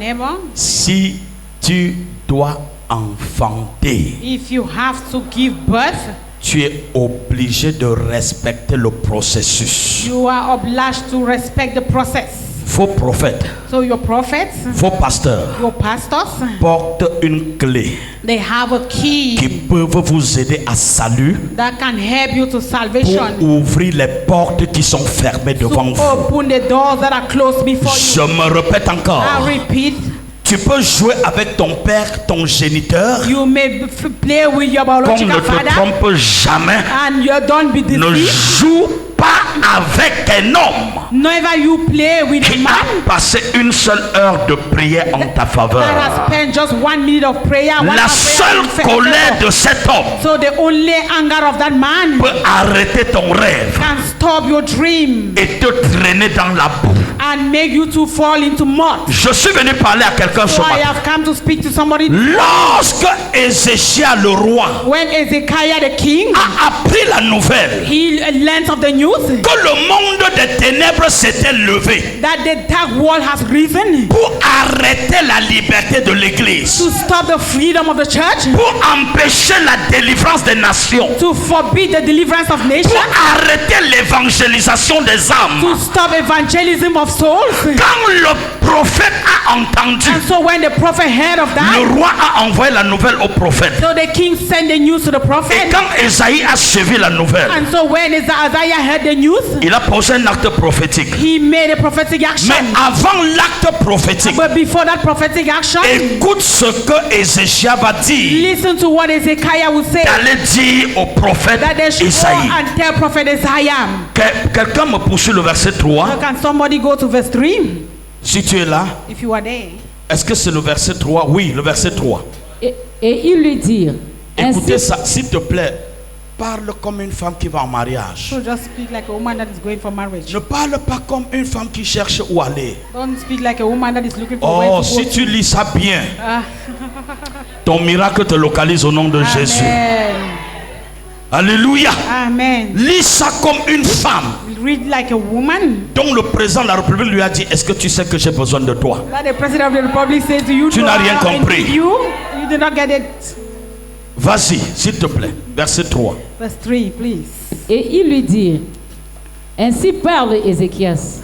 si tu dois enfanter, if you have to give birth, tu es obligé de respecter le processus. you are obliged to respect the process. Faux prophètes, So your prophets, faux pasteurs your pastors, portent une clé they have a qui key peuvent vous aider à salut that can help you to pour salvation. ouvrir les portes qui sont fermées To devant vous. open the doors that are closed before Je you. me répète encore. I repeat, Tu peux jouer avec ton père, ton géniteur, you may play with your qu'on ne biological te father trompe jamais. and you don't be Ne deceived. joue pas avec un homme Never you play with a qui a man passé une seule heure de prière en ta that faveur. has spent just 1 minute of prayer. one La hour prayer seule in favor. colère de cet homme So the only anger of that man peut arrêter ton rêve can stop your dream et te traîner dans la boue. and make you to fall into mud. Je suis venu parler à quelqu'un ce So I matin. have come to speak to somebody. Lorsque Ézéchiel le roi When Ezekiah the king, a appris la nouvelle he learns of the news que le monde des ténèbres s'était levé that the dark world has risen pour arrêter la liberté de l'église, to stop the freedom of the church, pour empêcher la délivrance des nations, to forbid the deliverance of pour nations, arrêter l'évangélisation des âmes. to stop evangelism of souls. Quand le prophète a entendu, And so when the prophet heard of that, le roi a envoyé la nouvelle au prophète. so the king sent the news to the Et prophet. quand Ésaïe a suivi la nouvelle, And so when Isaiah heard the news, il a posé un acte prophétique. he made a prophetic action. Mais avant l'acte prophétique, But before that prophetic action, écoute ce que Ézéchiel va dire. listen to what Ezekiah would say. D'aller dire au prophète That they should go Isaïe. and tell prophet Isaiah. Quelqu'un me poursuit le verset 3. So can somebody go to verse 3? Si tu es là, If you are there. est-ce que c'est le verset 3? Oui, le verset 3. Et ils lui dirent, Écoutez ainsi, ça, s'il te plaît. Parle comme une femme qui va en mariage. So just speak like a woman that is going for marriage. Ne parle pas comme une femme qui cherche où aller. Don't speak like a woman that is looking for where Oh, to go. si tu lis ça bien, Ah, ton miracle te localise au nom de Jésus. Amen. Alléluia. Amen. Lis ça comme une femme Read like a woman. dont le président de la République lui a dit, est-ce que tu sais que j'ai besoin de toi? That the president of the republic says to you, Tu n'as rien compris. You did not get it. Vas-y, s'il te plaît. Verset 3. Verse 3, please. et ils lui dirent, ainsi parle Ézéchias.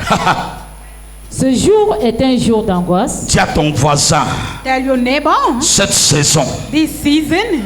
Ce jour est un jour d'angoisse. Dis à ton voisin, Tell your neighbor, cette saison, this season,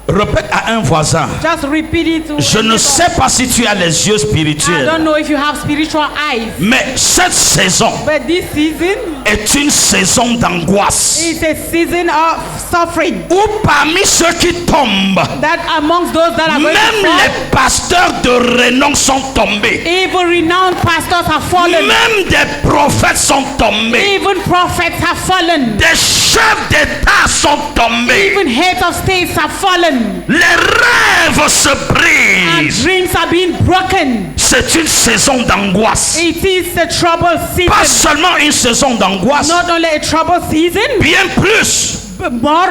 répète à un voisin, just repeat it to je a ne neighbor. sais pas si tu as les yeux I spirituels, don't know if you have spiritual eyes, mais cette saison but this season est une saison d'angoisse. is a season of suffering. Où parmi ceux qui tombent, That amongst those that are going même to fall, les pasteurs de renom sont tombés. even renowned pastors have fallen. Même des prophètes sont tombés. Even prophets have fallen. Des chefs d'État sont tombés. Even heads of states have fallen. Les rêves se And brisent. dreams are being broken. C'est une saison d'angoisse. It is a trouble Pas season. seulement une saison d'angoisse, Not only a trouble season, bien plus but more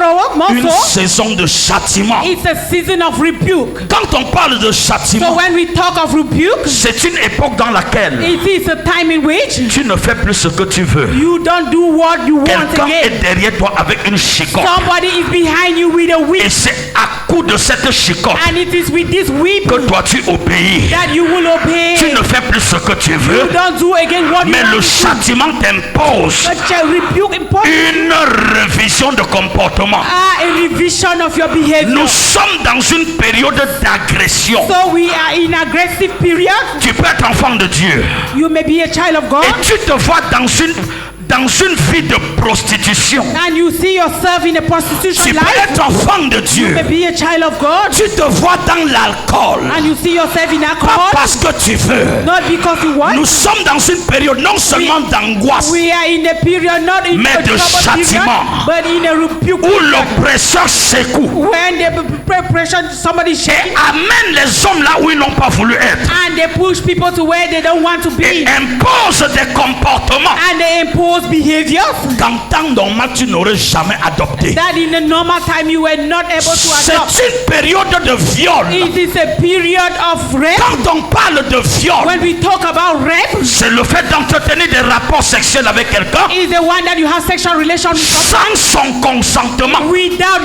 une so, saison de châtiment. it's a season of rebuke. Quand on parle de So châtiment, when we talk of rebuke, c'est une époque dans laquelle it is a time in which tu ne fais plus ce que tu veux. you don't do what you want Quelqu'un again. est derrière toi avec une chicotte. Somebody is behind you with a Et whip, c'est à coup de cette chicotte and it is with this whip que toi tu obéis. that you will obey. Tu ne fais plus ce que tu You veux, don't do again what you mais le want to do. châtiment t'impose But a rebuke imposes une révision de comportement. a revision of your behavior. Nous sommes dans une période d'agression. So we are in aggressive period. Tu peux être enfant de Dieu You may be a child of God, et tu te vois dans une vie de prostitution. and you see yourself in a prostitution Tu peux life. être enfant de You Dieu. may be a child of God, Tu te vois dans l'alcool. and you see yourself in Pas alcohol, parce que tu veux. not because you want. Nous sommes dans une période non seulement d'angoisse, We are in a period not in Mais a de trouble period, châtiment. but in a rebuke où period. l'oppresseur secoue When the pressure somebody et shaking, amène les hommes là où ils n'ont pas voulu être and they push people to where they don't want to et be, impose des comportements and they impose behaviors qu'en temps normal tu n'aurais jamais adopté. that in a normal time you were not able to C'est adopt. une période de viol. It is a period of rape. Quand on parle de viol, When we talk about rape, c'est le fait d'entretenir des rapports sexuels avec quelqu'un is the one that you have sexual relations with someone sans son consentement. without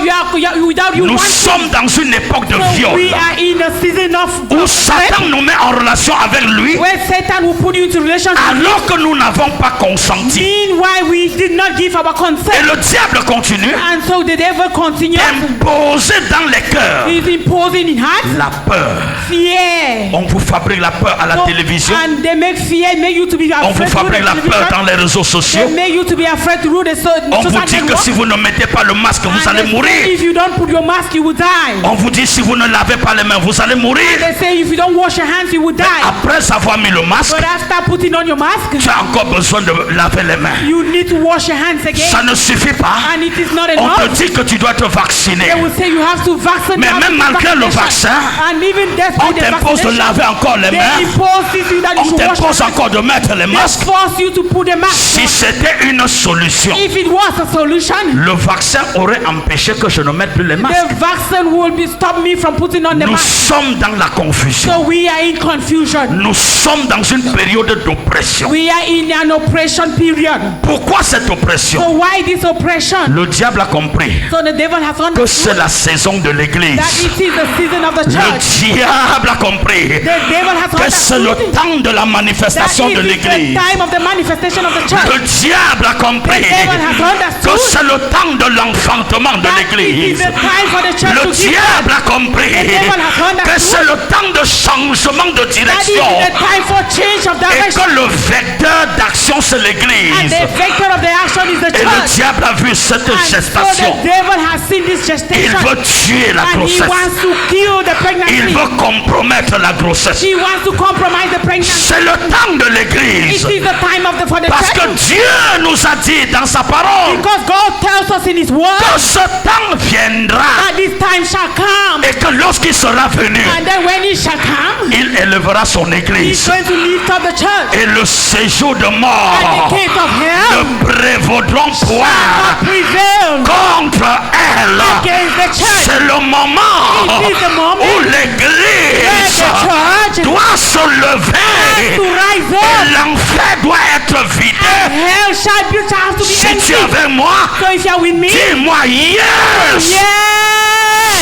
you Nous wanting. sommes dans une époque de So we viol are in a season of où rape, Satan nous met en relation avec lui where Satan will put you into relations with you. alors que nous n'avons pas consenti. Meanwhile, we did not give our Et consent, le diable continue and so the devil continues. d'imposer dans les cœurs He's imposing in hearts la peur. fear. On vous fabrique la peur à la So- télévision. and they make fear, make you to be On vous afraid through fabrique the la peur television. dans les réseaux They sociaux. make you to be afraid through the On vous social dit que network. si vous ne mettez pas le masque, vous And allez they say mourir. if you don't put your mask, you will die. On vous dit si vous ne lavez pas les mains, vous allez mourir. They say if you don't wash your hands, you will die. Après avoir mis le masque, But after putting on your mask, tu as encore besoin de laver les mains. you need to wash your hands again. Ça ne suffit pas. And it is not On te enough. dit que tu dois te vacciner. They will say you have to vaccinate. Mais même malgré le vaccin, and even on despite the t'impose de vaccination, laver encore les they mains. impose this that you On should wash your t'impose hands. encore de mettre les They masques. force you to put the mask Si on. c'était une solution, If it was a solution, le vaccin aurait empêché que je ne mette plus les masques. the vaccine will be stop me from putting on the Nous mask. sommes dans la confusion. So we are in confusion. Nous sommes dans une période d'oppression. We are in an oppression period. Pourquoi cette oppression? So why this oppression? Le diable a compris So the devil has que c'est understood la saison de l'église. that it is the season of the Le church. diable a compris The devil has que c'est le understood temps de la that manifestation it de is the l'église. time of the manifestation of the Le church. diable a compris The devil has que understood c'est le temps de l'enfantement de that it is l'église. the time for the church Le to give diable birth. a compris The devil has understood que c'est le temps de changement de That is direction the time for change of et direction. que le vecteur d'action c'est And l'église. the vector of the action is the Et le church. diable a vu cette And so gestation. the devil has seen this Il gestation. veut tuer la And he grossesse. wants to kill the Il pregnancy. veut compromettre la grossesse. He wants to compromise the Il C'est le temps de l'église. It is the time for the Parce que church. Dieu nous a dit dans sa parole Because God tells us in His word que ce temps viendra that this time shall come. et que lorsqu'il sera venu, And then when He shall come, il élèvera son He's église. going to lift up the church. Et le séjour de And mort the gates of hell ne prévaudront shall point not prevail contre elle. against the church. C'est le moment It is the moment où where l'église the church doit se has lever to rise et up. l'enfer doit être vidé. Hell shall have to be Si tu empty. es avec moi, So if you are with me, dis-moi yes. yes,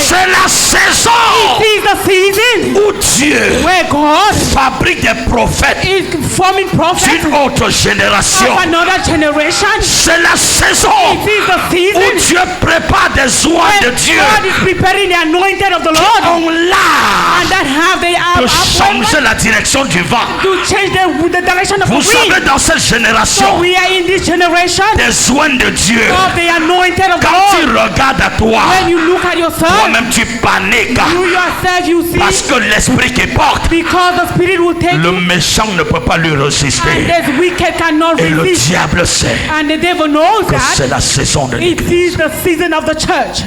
C'est la saison it is the season où Dieu where God fabrique des prophètes is forming prophets d'une autre génération. of another generation. C'est la saison It is the où season Dieu prépare des oies de when Dieu God is preparing the anointed of the qui Lord, ont l'art and that have the de changer appointment la direction du vent. to change the direction of Vous the savez, wind. dans cette So génération, we are in this generation des oies de Dieu, of the anointed of the quand tu Lord. regardes à toi, When you look at yourself, toi-même tu paniques you yourself, you parce see, que l'esprit qui porte, because the Spirit will take le you, méchant ne peut pas lui and résister. this wicked cannot Et le resist. diable sait And the devil knows que c'est that la saison de it l'église. is the season of the church.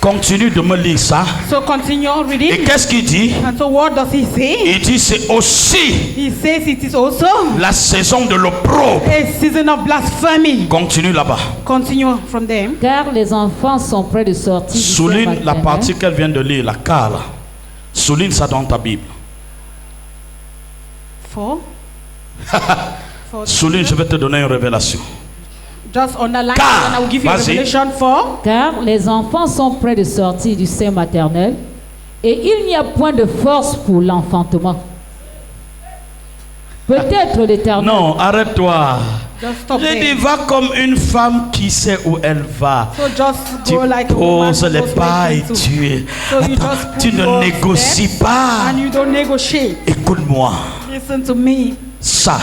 Continue de me lire ça. So continue Et reading. qu'est-ce qu'il dit? And so what does he say? Il dit c'est aussi He says it is also la saison de l'opprobre. a season of blasphemy. Continue là-bas. Continue from them. Car les enfants sont près de sortir du sein Souligne la maternel. partie qu'elle vient de lire, la car là. Souligne ça dans ta Bible. For Souligne, je vais te donner une révélation. just underline Car, and I will give you a vas-y. revelation for. Car les enfants sont près de sortir du sein maternel et il n'y a point de force pour l'enfantement. Peut-être l'Éternel. Non, arrête-toi. Just stop Je dis, there. va comme une femme qui sait où elle va. So just Tu go like a woman poses who les goes pas like et this. tu es. So you Attends, just tu put ne your négocies steps pas. and you don't negotiate. Écoute-moi. Listen to me. Ça,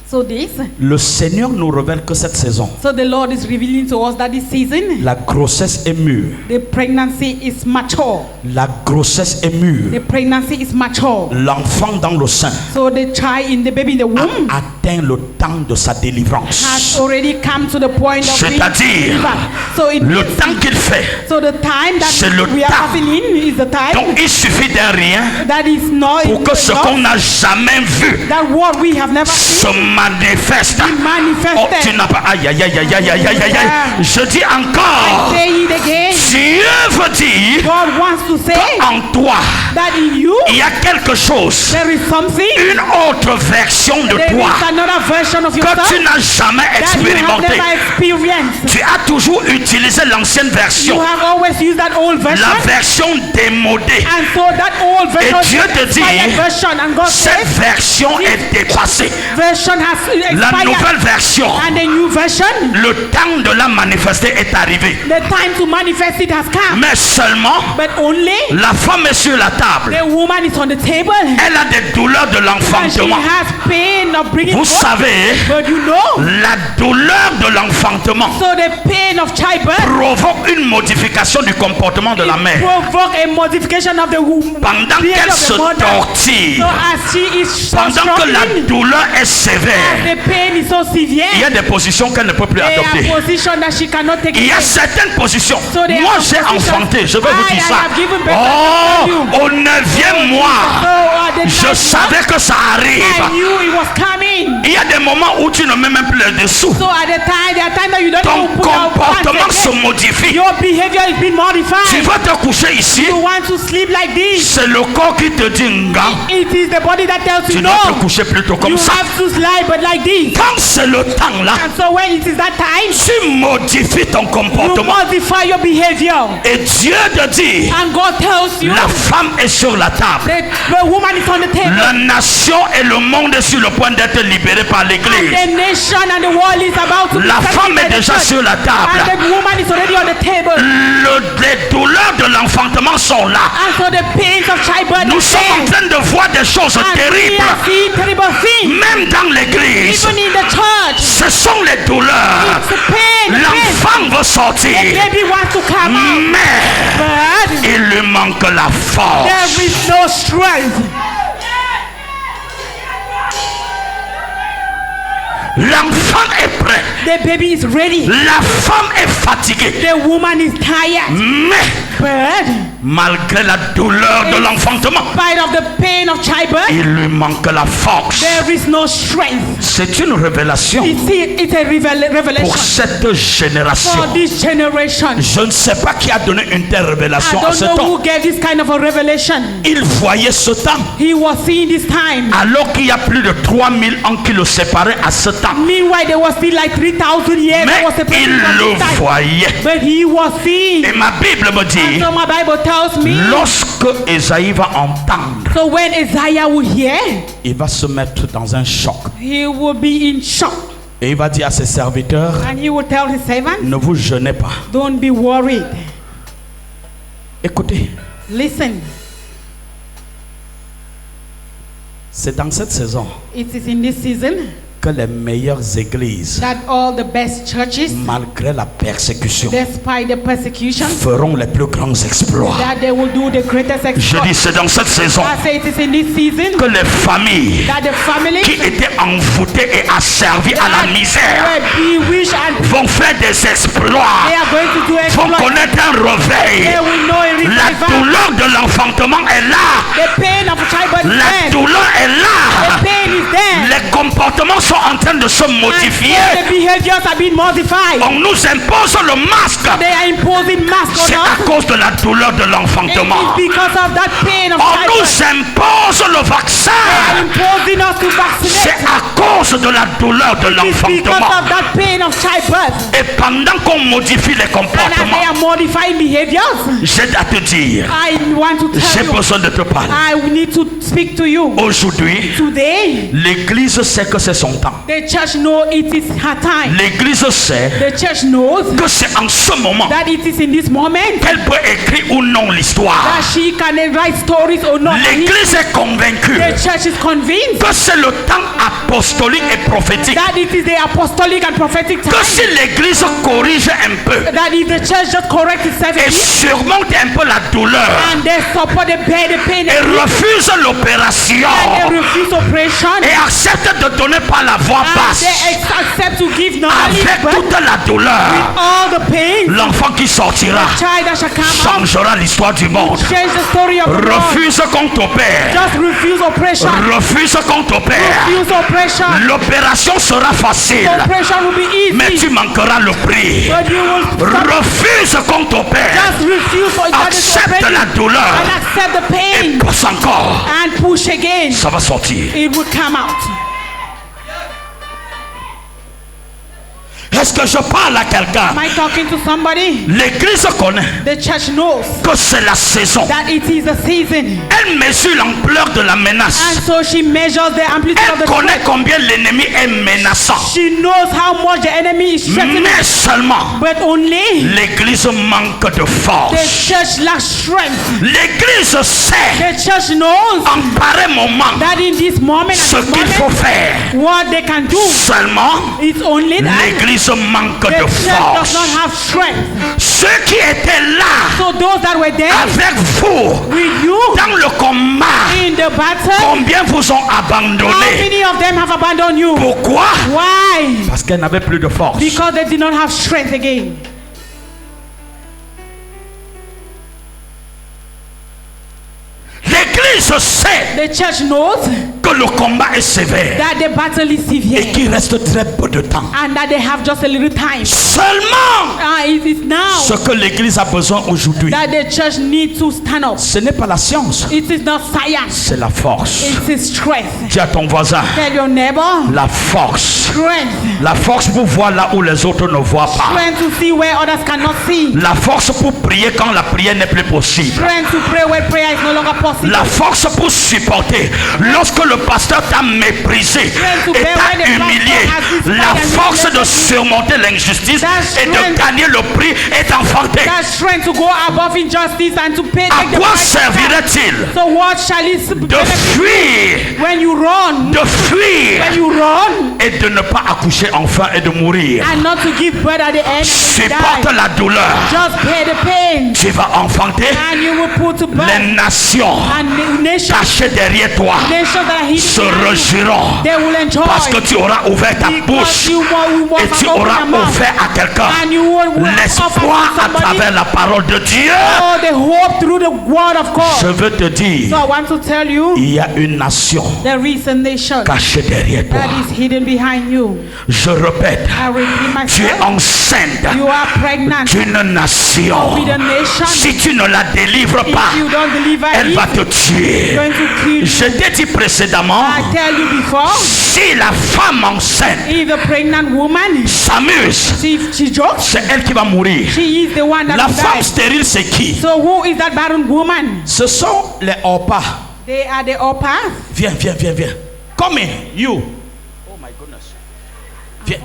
So this, le Seigneur nous révèle que cette saison, so the Lord is revealing to us that this season, la grossesse est mûre. the pregnancy is mature. La grossesse est mûre. The pregnancy is mature. L'enfant dans le sein So the child in the baby in the womb a atteint le temps de sa has délivrance. already come to the point of being C'est-à-dire, delivered. So it le means, temps qu'il fait. so the time c'est that le we are temps. passing in is the time Donc il suffit d'un rien that is not pour que ce qu'on n'a jamais vu that what we have never se seen manifeste. be Oh, tu manifested. n'as pas. Aïe, aïe, aïe, aïe, aïe, aïe, aïe, aïe. Je dis encore. Say it again. Dieu veut dire God wants to say en toi, that in you il y a quelque chose, there is something, une autre version de there toi is another version of que yourself tu n'as jamais that you have expérimenté. never experienced. Tu as toujours utilisé l'ancienne You version, have always used that old version, la version démodée. and so that old version Et Dieu is te dit, expired version, and God cette says version est dépassée. version has La expired, nouvelle version, and the new version, le temps de la manifester est arrivé. the time to manifest it has come. Mais seulement, But only la femme est sur la table. the woman is on the table, Elle a des douleurs de and she l'enfantement. has pain of bringing Vous forth. savez, But you know, la douleur de l'enfantement so the pain of childbirth provoque une modification du comportement de la mère. provoke a modification of the womb. Pendant behavior qu'elle of the se mother. So tortille, as she is pendant que la struggling, douleur est sévère, the pain is so severe, il y a des positions qu'elle ne peut plus they adopter. are position that she cannot take. Il y a away. certaines positions. So they Moi, are j'ai positions. enfanté. Je vais vous I dire ça. have given birth Oh, to you. au 9e mois, So at the je ninth savais que ça month, I arrive. knew it was coming. Il y a des moments où tu ne mets même plus le dessous. So at the time, there are times that you don't Ton even put your comportement pants se again. modifie. Your behavior is being Tu modified. vas te coucher ici. You want to sleep like this. C'est le corps qui te dit, nga, It is the body that tells tu you dois te no. coucher plutôt comme You ça. have to slide, but like this. Quand c'est le temps là, And so when it is that time, tu modifies ton you comportement. modify your behavior. Et Dieu te dit, And God tells you la femme est sur la table. the woman is on the table. La nation et le monde est sur le point d'être libérés par l'église. The nation and the world is about to be La set femme by est the déjà church. sur la And table. the woman is already on the table. Les douleurs de l'enfantement sont là. And so the pains of childbirth Nous are sommes en there. train de voir des choses And we terribles. are seeing terrible things. Même dans l'église, Even in the church. ce sont les douleurs. It's the pain. L'enfant veut sortir, Baby wants to come out. mais But il lui manque la force. there is no strength. L'enfant est prêt. The baby is ready. La femme est fatiguée. The woman is tired. Mais But malgré la douleur de l'enfantement, in spite of the pain of childbirth, il lui manque la force. there is no strength. C'est une révélation It's a revelation pour cette for génération. this generation. Je ne sais pas qui a donné une telle I révélation à don't ce know temps. who gave this kind of a revelation. Il voyait ce temps He was seeing this time. alors qu'il y a plus de 3000 ans qui le séparaient à ce temps. Meanwhile, there was still like 3,000 years Mais that was separated il from le this time. voyait. But he was seeing. Et ma Bible me dit, So my Bible tells me. lorsque Esaïe va entendre, So when Isaiah will hear, il va se mettre dans un choc. he will be in shock. Et il va dire à ses serviteurs, And he will tell his servants, ne vous gênez pas. don't be worried. Écoutez, Listen, c'est dans cette saison it is in this season que les meilleures églises, that all the best churches, malgré la persécution, despite the persecution, feront les plus grands exploits. that they will do the greatest Je exploit. dis, c'est dans cette saison I say it is in this season que les familles that the families qui étaient envoûtées et asservies à la misère were bewitched and vont faire des exploits, they are going to do vont exploits. connaître un réveil. They will know a La revival. douleur de l'enfantement est là. The pain of childbirth is La there. douleur est là. The pain is there. Les comportements sont en train de se And modifier. all the behaviors are being modified. On nous impose le masque. They are imposing masks C'est on à us. cause de la douleur de It l'enfantement. is because of that pain of On childbirth. nous impose le vaccin. They are imposing us to C'est vaccinate. à cause de la douleur de It is because l'enfantement. of that pain of childbirth. Et pendant qu'on modifie les And as they comportements, are modifying behaviors, j'ai à te dire, I want to j'ai tell you, besoin de te parler. I need to speak to you. Aujourd'hui, Today, l'Église sait que c'est son temps. the church knows it is her time. L'Église sait The church knows que c'est en ce moment that it is in this moment qu'elle peut écrire ou non l'histoire. that she can write stories or not. L'Église est convaincue The church is convinced que c'est le temps apostolique et prophétique. that it is the apostolic and prophetic Que time. si l'Église corrige un peu That if the church just corrects itself et surmonte un peu la douleur and they support the pain et refuse l'opération and they refuse operation et accepte de donner par la voix and basse they accept to give knowledge avec but toute la douleur, all the pain, l'enfant qui sortira child that shall come out, changera l'histoire du monde. change the story of the world. Refuse qu'on t'opère. Just refuse oppression. Refuse qu'on t'opère. Refuse oppression. L'opération sera facile, Oppression will be easy, mais tu manqueras le prix. but you will stop. Refuse qu'on t'opère. Just refuse for that is Accepte oppression la douleur and accept the et pain pousse encore. and push again. Ça va sortir. It will come out. Est-ce que je parle à quelqu'un? Am I talking to somebody? L'église connaît The church knows que c'est la saison. that it is a season, Elle mesure l'ampleur de la menace. and so she measures the amplitude of Elle the connaît threat. combien l'ennemi est menaçant. She knows how much the enemy is threatening, Mais seulement, but only l'église manque de the force. church lacks strength. L'église sait The church knows en pareil moment that in this moment, ce at this qu'il faut moment, faire. what they can do. Seulement, It's only that l'église manque the de church does force. not have strength. Ceux qui étaient là So those that were there avec vous with you dans le combat, in the battle, combien vous ont how abandonné? many of them have abandoned you? Pourquoi? Why? Parce qu'elle n'avait plus de force. Because they did not have strength again. L'église sait The church knows que le combat est sévère that the battle is et severe qu'il reste très peu de temps. and that they have just a little time. Seulement, It is now ce que l'église a besoin aujourd'hui, that the church needs to stand up. ce n'est pas la science, It is not science, c'est la force. it is strength. Dis à ton voisin, Tell your neighbor, la force. strength. La force pour voir là où les autres ne voient pas. Strength to see where others cannot see. La force pour prier quand la prière n'est plus possible. Strength to pray where prayer is no longer possible. La force pour supporter lorsque le pasteur t'a méprisé et t'a humilié. La force de surmonter l'injustice et de gagner le prix est enfantée. That strength to go above injustice and to pay À take the quoi price. servirait-il So what shall it de benefit fuir, when you run? de fuir When you run et de ne pas accoucher enfin et de mourir. And not to give birth at the end and Supporte die. la douleur. Just pay the pain. Tu vas enfanter And you will put to birth. les nations And the nations, cachées derrière toi nations that are hidden se behind you, réjouiront they will enjoy. parce que tu auras ouvert ta Because bouche you will et tu auras offert à quelqu'un and you will l'espoir à travers la parole de Dieu. oh, the hope through the word of Je God. veux te dire, So I want to tell you, il y a une nation there is a nation cachée derrière toi. that is hidden behind you. Je répète, I repeat tu es myself. enceinte You are pregnant d'une nation. with a nation. Si tu ne la délivres pas, If you don't deliver elle it, va te tuer. going to kill you. Je t'ai dit précédemment, I tell you before, si la femme enceinte if the pregnant woman, s'amuse, she jokes, c'est elle qui va mourir. she is the one that La will femme die. stérile, c'est qui? So who is that barren woman? Ce sont les Orpas. They are the Orpas. Viens. Come in, you. Oh my goodness. Viens.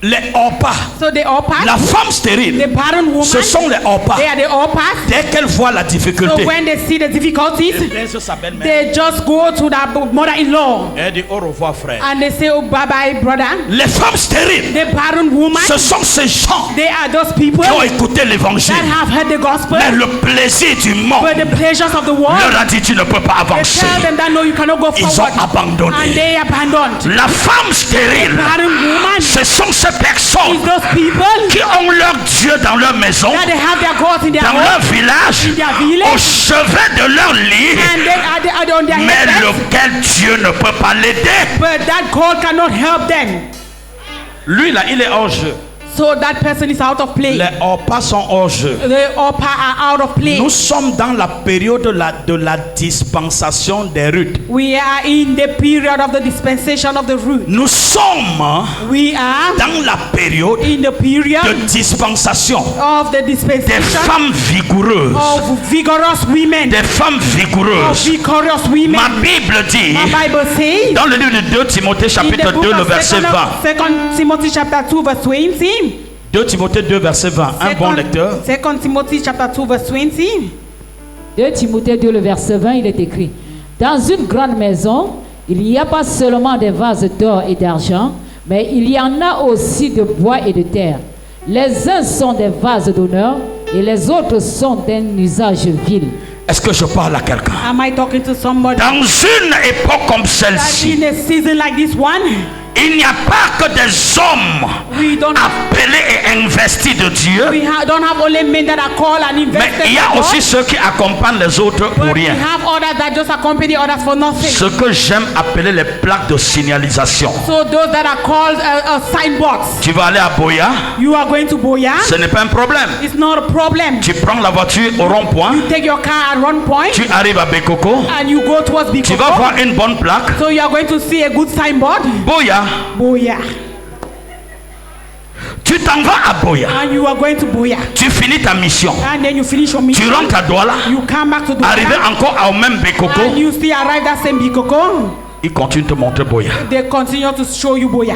Les Orpas. So the Orpas, La femme stérile, the barren woman, ce sont les Orpas. they are the Orpas. Dès qu'elle voit la So difficulté, when they see the difficulties, laisse sa belle-mère. they just go to their mother-in-law Elle dit au revoir, frère. and they say, oh, bye-bye, brother. Les femmes stériles, The barren woman, ce sont ces gens they are those people qui ont écouté l'évangile. that have heard the gospel, Mais le plaisir du monde but the pleasures of the world, leur a dit tu ne peux pas they avancer. tell them that no, you cannot go Ils ont forward. And abandonné. they abandoned. La femme stérile, Barren woman ce sont ces is personnes those people qui ont leur Dieu dans leur maison, that they have their gods in their dans home, leur village, in their au village, chevet de leur lit, and they are on their mais heads, lequel Dieu ne peut pas l'aider. but that God cannot help them. Lui là, il est hors jeu. So that person is out of play. Les Orpas sont hors jeu. The Orpa are out of play. Nous sommes dans la période de la dispensation des Ruth. We are in the period of the dispensation of the root. Nous sommes We are dans la période in the period de dispensation of the des dispensation femmes vigoureuses. of vigorous women. Des femmes Of vigoureuses. vigorous women. Ma Bible dit, My Bible says dans le livre de 2 Timothée in chapitre the book 2, le of verset 20. 2 Timothy chapter 2 verse 20. 2 Timothée 2, verset 20. Un bon lecteur. 2 Timothy chapter 2 verse 20. 2 Timothée 2, le verset 20, il est écrit: Dans une grande maison, il n'y a pas seulement des vases d'or et d'argent, mais il y en a aussi de bois et de terre. Les uns sont des vases d'honneur et les autres sont d'un usage vil. Est-ce que je parle à quelqu'un? Am I talking to somebody? Dans une époque comme That celle-ci, in a season like this one, il n'y a pas que des hommes we don't appelés et investis de Dieu, don't have only men that are called and mais invested. il y a for aussi God, ceux qui accompagnent les autres pour but we rien. have others that just accompany others for nothing. Ce que j'aime appeler les plaques de signalisation. So those that are called signboards. Tu vas aller à Boya, You are going to Boya. ce n'est pas un problème. It's not a problem. Tu prends la voiture au rond-point, You take your car at one point tu arrives à Bekoko, and you go towards tu vas Bikoko. voir une bonne plaque. So you are going to see a good signboard. Boya, Boya. tu t'en vas à Boya, And you are going to Boya. tu finis ta mission, And then you finish your tu mission. rentres à Douala, You come back to arrivé Boya. encore au même Bekoko, And you still arrive at same Bikoko. il continue de te montrer Boya. They continue to show you Boya.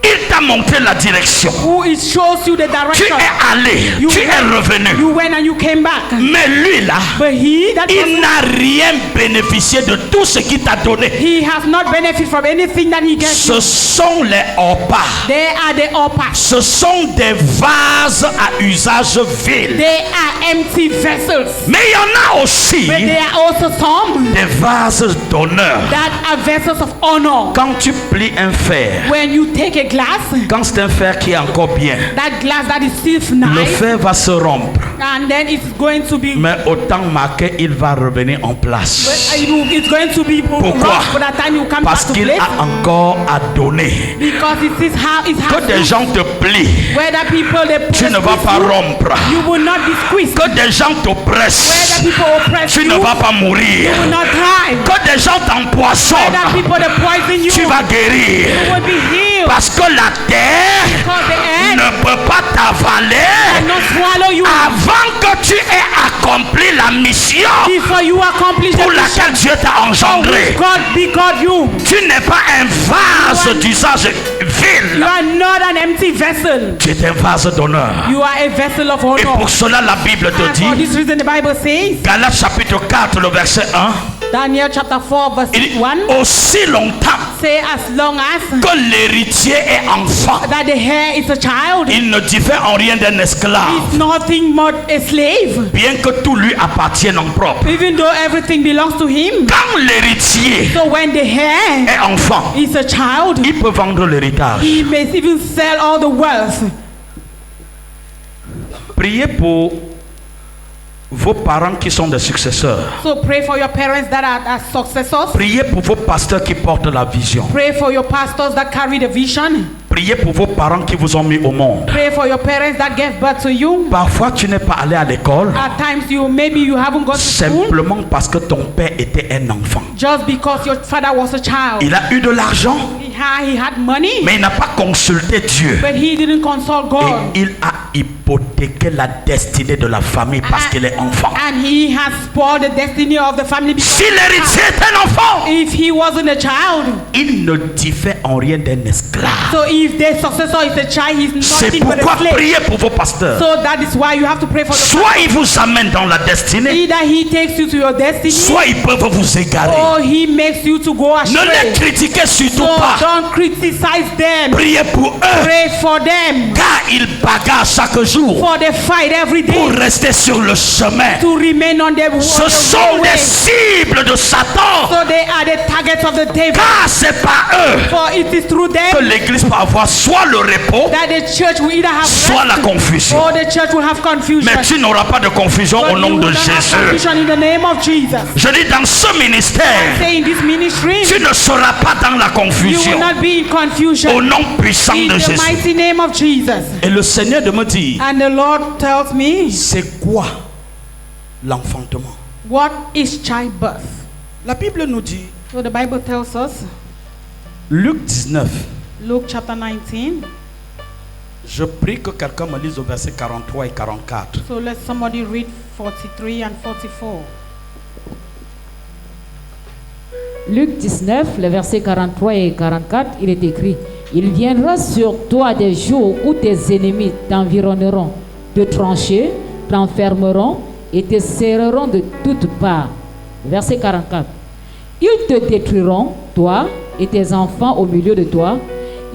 Il t'a montré la direction. Who it shows you the Tu direction. es allé, You tu es went- revenu. You went and you came back. Mais lui là, But he, that il person, n'a rien bénéficié de tout ce qu'il t'a donné. he has not benefited from anything that he gets. Ce sont les Orpas. They are the Orpas. Ce sont des vases à usage vil. They are empty vessels. Mais il y en a aussi But there are also some des vases d'honneur. that are vessels of honor. Quand tu plies un fer, When you take a glass, quand c'est un fer qui est encore bien, that glass that is still le nice, fer va se rompre. and then it's going to be Mais au temps marqué, il va revenir en place. it's going to be Pourquoi? rough by the time you come Parce back to qu'il place, a encore à donner. because it is how it Que has des to, gens te plient, whether people they tu ne vas pas rompre. you will not be squeezed. Que des gens Whether t'oppressent, people oppress tu you, ne vas pas mourir. you will not die. Que des gens t'empoisonnent, Whether people they poison you, tu vas guérir. you will be healed. Parce que la terre Because the earth ne peut pas t'avaler cannot swallow you avant que tu aies accompli la mission before you accomplish the pour mission laquelle Dieu t'a for engendré. which God begot you. Tu n'es pas un vase d'usage You vil. are not an empty vessel. Tu es un vase d'honneur. You are a vessel of Et honor. pour cela, la Bible te And for dit, this reason, the Bible says, Galates chapitre 4, le verset 1, Daniel chapter 4, verse il dit, 1. aussi longtemps say as long as que l'héritier est enfant. that the heir is a child, Il ne diffère en rien d'un esclave, it's nothing more a slave. bien que tout lui appartienne en propre. Even though everything belongs to him. Quand l'héritier So when the heir est enfant, is a child, il peut vendre l'héritage. he may even sell all the wealth. Priez pour vos parents qui sont des successeurs. So pray for your parents that are successors. Priez pour vos pasteurs qui portent la vision. Pray for your pastors that carry the vision. Priez pour vos parents qui vous ont mis au monde. Pray for your parents that gave birth to you. Parfois, tu n'es pas allé à l'école At times maybe you haven't gone to school simplement parce que ton père était un enfant. just because your father was a child. Il a eu de l'argent, He had money, mais il n'a pas consulté Dieu. but he didn't consult God. Et il a hypothéqué la destinée de la famille parce qu'il est enfant. And he has spoiled the destiny of the family because Si l'héritier est un enfant, if he wasn't a child. il ne diffère en rien d'un esclave. So if the successor is a child, he's C'est nothing but pourquoi a slave. priez pour vos pasteurs. So that is why you have to pray for the Soit il vous amène dans la destinée, either he takes you to your destiny soit ils peuvent vous égarer. or he makes you to go Ne les astray. critiquez surtout So pas. don't criticize them. Priez pour eux, Pray for them. car ils bagarrent chaque jour For they fight every pour day rester sur le chemin. to remain on the Ce sont way. des cibles de Satan, So they are the targets of the devil. car c'est par eux For it is through que them l'église peut avoir soit le repos, that the church will either have soit la rest confusion. or the church will have confusion. Mais tu n'auras pas de confusion But au nom you de will not have Jésus. confusion in the name of Jesus. Je dis dans ce ministère, Say in this ministry, tu ne seras pas dans la you confusion will not be in confusion. au nom puissant In de the Jésus. mighty name of Jesus. Et le Seigneur de me dire, And the Lord tells me, c'est quoi l'enfantement? what is childbirth? La Bible nous dit, So the Bible tells us, Luc 19, Luke chapter 19. je prie que quelqu'un me lise au verset 43 et 44. So let somebody read 43 and 44. Luc 19, les versets 43 et 44, il est écrit: Il viendra sur toi des jours où tes ennemis t'environneront de tranchées, t'enfermeront et te serreront de toutes parts. Verset 44. Ils te détruiront, toi et tes enfants au milieu de toi.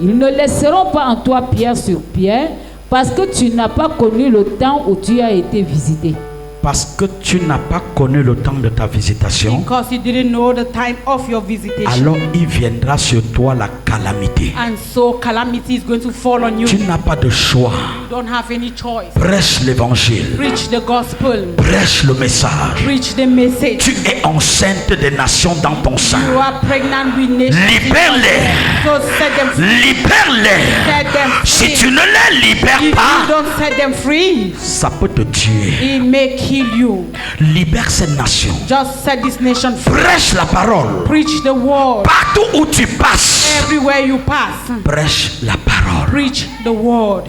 Ils ne laisseront pas en toi pierre sur pierre, parce que tu n'as pas connu le temps où tu as été visité. Parce que tu n'as pas connu le temps de ta visitation, Because you didn't know the time of your visitation. alors il viendra sur toi la calamité. And so calamity is going to fall on you. Tu n'as pas de choix. You don't have any choice. Prêche l'évangile, Preach the gospel. prêche le message. Preach the message. Tu es enceinte des nations dans ton You sein. are pregnant with nations. Libère-les. So set them free. Libère-les. Set them Si free. tu ne les libères If you pas, don't set them free, ça peut te tuer. it may kill you. Libère ces nations. Just set this nation free. Prêche la parole. Preach the word. Partout où tu passes, Everywhere you pass, prêche la parole. preach the word.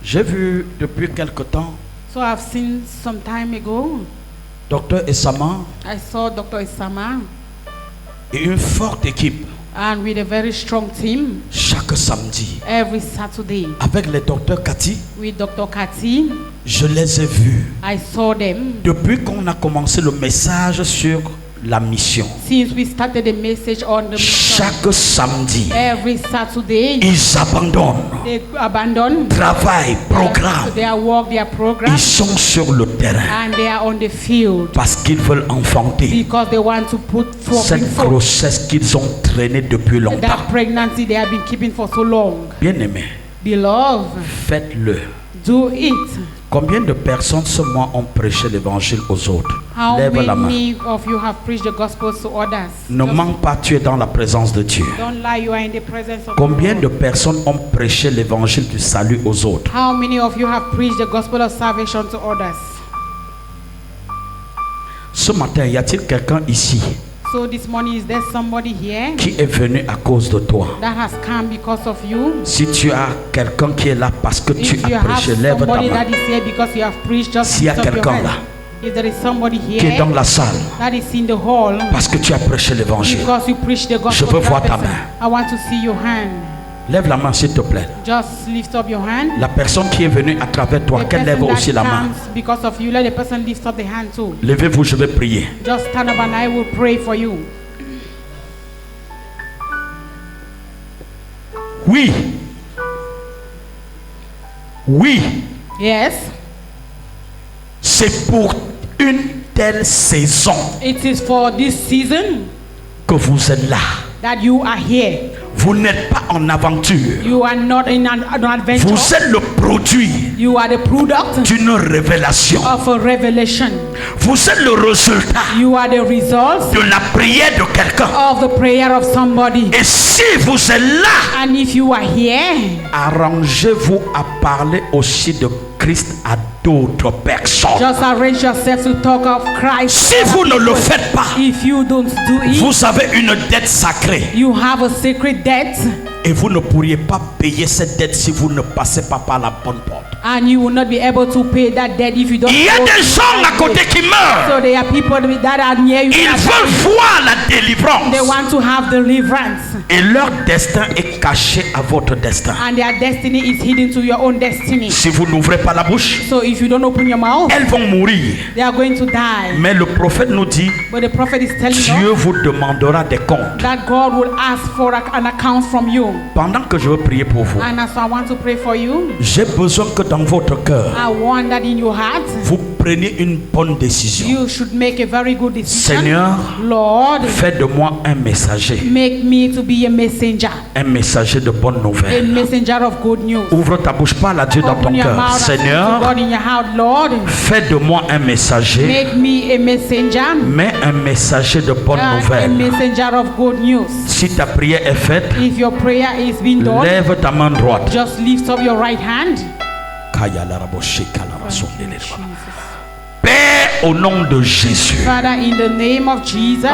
J'ai vu depuis quelque temps So I've seen some time ago, Dr Essama I saw Dr. Isama et une forte équipe and with a very strong team chaque samedi every Saturday avec le docteur Cathy. with Dr. Kati. Je les ai vus I saw them depuis qu'on a commencé le message sur la mission. since we started the message on the mission. Chaque samedi, Every Saturday, ils abandonnent they abandon travail, programme. their work, their program, Ils sont sur le terrain and they are on the field parce qu'ils veulent enfanter because they want to put forth cette grossesse qu'ils ont traînée depuis longtemps. that pregnancy they have been keeping for so long. Bien-aimés, Beloved, faites-le. do it. Combien de personnes ce mois ont prêché l'évangile aux autres? How Lève la main. many of you have preached the gospel to others? Ne manque pas, tu es dans la présence de Dieu. Don't lie, you are in the presence of Combien the de Lord. personnes ont prêché l'évangile du salut aux autres? How many of you have preached the gospel of salvation to others? Ce matin, y a-t-il quelqu'un ici So this morning, is there somebody here qui est venu à cause de toi? that has come because of you? Si tu as quelqu'un qui est là parce que tu If you as have prêché, lève ta somebody main. that is here because you have preached, just S'il y a lift up your quelqu'un hand. là If there is somebody qui est here dans la salle that is in the hall parce que tu as prêché l'évangile, because you preach the gospel, Je veux to voir that ta person, main. I want to see your hand. lève la main s'il te plaît. Just lift up your hand. La personne qui est venue à travers toi, The qu'elle lève person aussi that la main. comes because of you, let the person lift up the hand too. Levez-vous, je vais prier. Just stand up and I will pray for you. Oui. Oui. Yes. C'est pour une telle saison It is for this season que vous êtes là. that you are here. Vous n'êtes pas en aventure. You are not in an adventure. Vous êtes le produit You are the product d'une révélation. of a revelation. Vous êtes le résultat You are the result de la prière de quelqu'un. of the prayer of somebody. Et si vous êtes là, And if you are here, arrangez-vous à parler aussi de Christ à d'autres personnes. just arrange yourself to talk of Christ. Si vous ne le faites pas, If you don't do it, vous avez une dette sacrée. you have a sacred debt, Et vous ne pourriez pas payer cette dette si vous ne passez pas par la bonne porte. and you will not be able to pay that debt if you don't. Il y a go des to gens that à côté way. qui meurent. So there are people that are near you. Ils that veulent voir la délivrance. they want to have deliverance, Et leur destin est caché à votre destin. and their destiny is hidden to your own destiny. Si vous n'ouvrez pas la bouche, So if you don't open your mouth, elles vont mourir. they are going to die. Mais le prophète nous dit, But the prophet is telling Dieu us vous demandera des comptes. that God will ask for an account from you. Pendant que je veux prier pour vous, And so I want to pray for you. j'ai besoin que dans votre cœur, I want that in your heart, vous preniez une bonne décision. you should make a very good decision. Seigneur, Lord, fais de moi un messager. make me to be a messenger De bonnes a nouvelles. messenger of good news. Ouvre ta bouche, parle à Dieu dans ton Open your cœur. mouth and speak to Seigneur, God in your heart. Lord, fais de moi un messager, make me a messenger, mais un messager de bonnes a nouvelles. messenger of good news. Si ta prière est faite, If your prayer is being done, lève ta main droite. just lift up your right hand. Père, au nom de Jésus, Father, in the name of Jesus,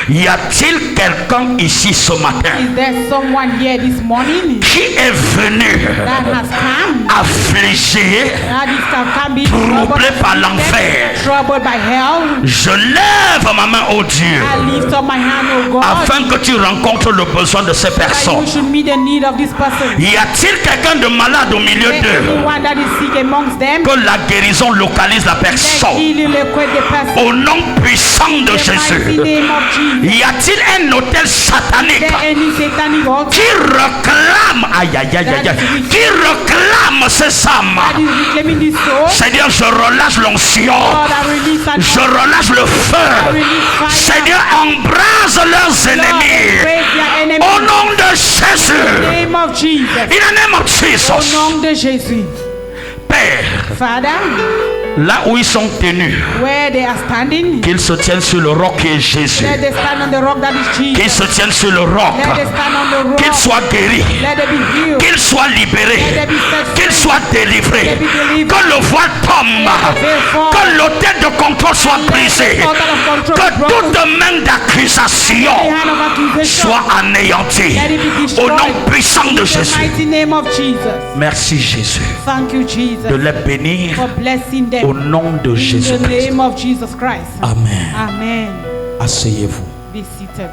y a-t-il quelqu'un ici ce matin is there someone here this morning qui est venu that has come, affligé, that is can be troublé par l'enfer? troubled by hell? Je lève ma main au Dieu I lift up my hand, oh God, afin que tu rencontres le besoin de ces that personnes. you should meet the need of this person. Y a-t-il quelqu'un de malade au milieu d'eux? Anyone that is sick amongst them, Que la guérison localise la let personne. healing locate the person. Au nom puissant de In the mighty Jésus. name of Jesus. Y a-t-il un hôtel satanique Is there any satanic altar qui réclame, aïe aïe aïe aïe, aïe, qui réclame ces âmes? that is reclaiming this soul? Seigneur, je relâche l'onction. Lord, I release an Je relâche le feu. Seigneur, embrase leurs ennemis. break their enemy. Au nom de Jésus. In the name of Jesus. In the name of Au Jesus. nom de Jésus. Père, Father, là où ils sont tenus, where they are standing, qu'ils se tiennent sur le roc qui est Jésus. let them stand on the rock that is Qu'ils Jesus. se tiennent sur le roc. Let them stand on the rock. Qu'ils soient guéris. Let them be healed. Qu'ils soient libérés. Let them be set free. Qu'ils soient délivrés. Let them be delivered. Que le voile tombe. Let the veil fall. Que l'autel de contrôle soit Let brisé. the altar of control Que be broken. toute main d'accusation The hand of accusation, soit anéantie. let it be Au destroyed. nom puissant de In the Jésus. mighty name of Jesus. Merci Jésus Thank you, Jesus, de les bénir for blessing au them. nom de In the Jésus-Christ. name of Jesus Christ. Amen. Amen. Asseyez-vous. Be seated.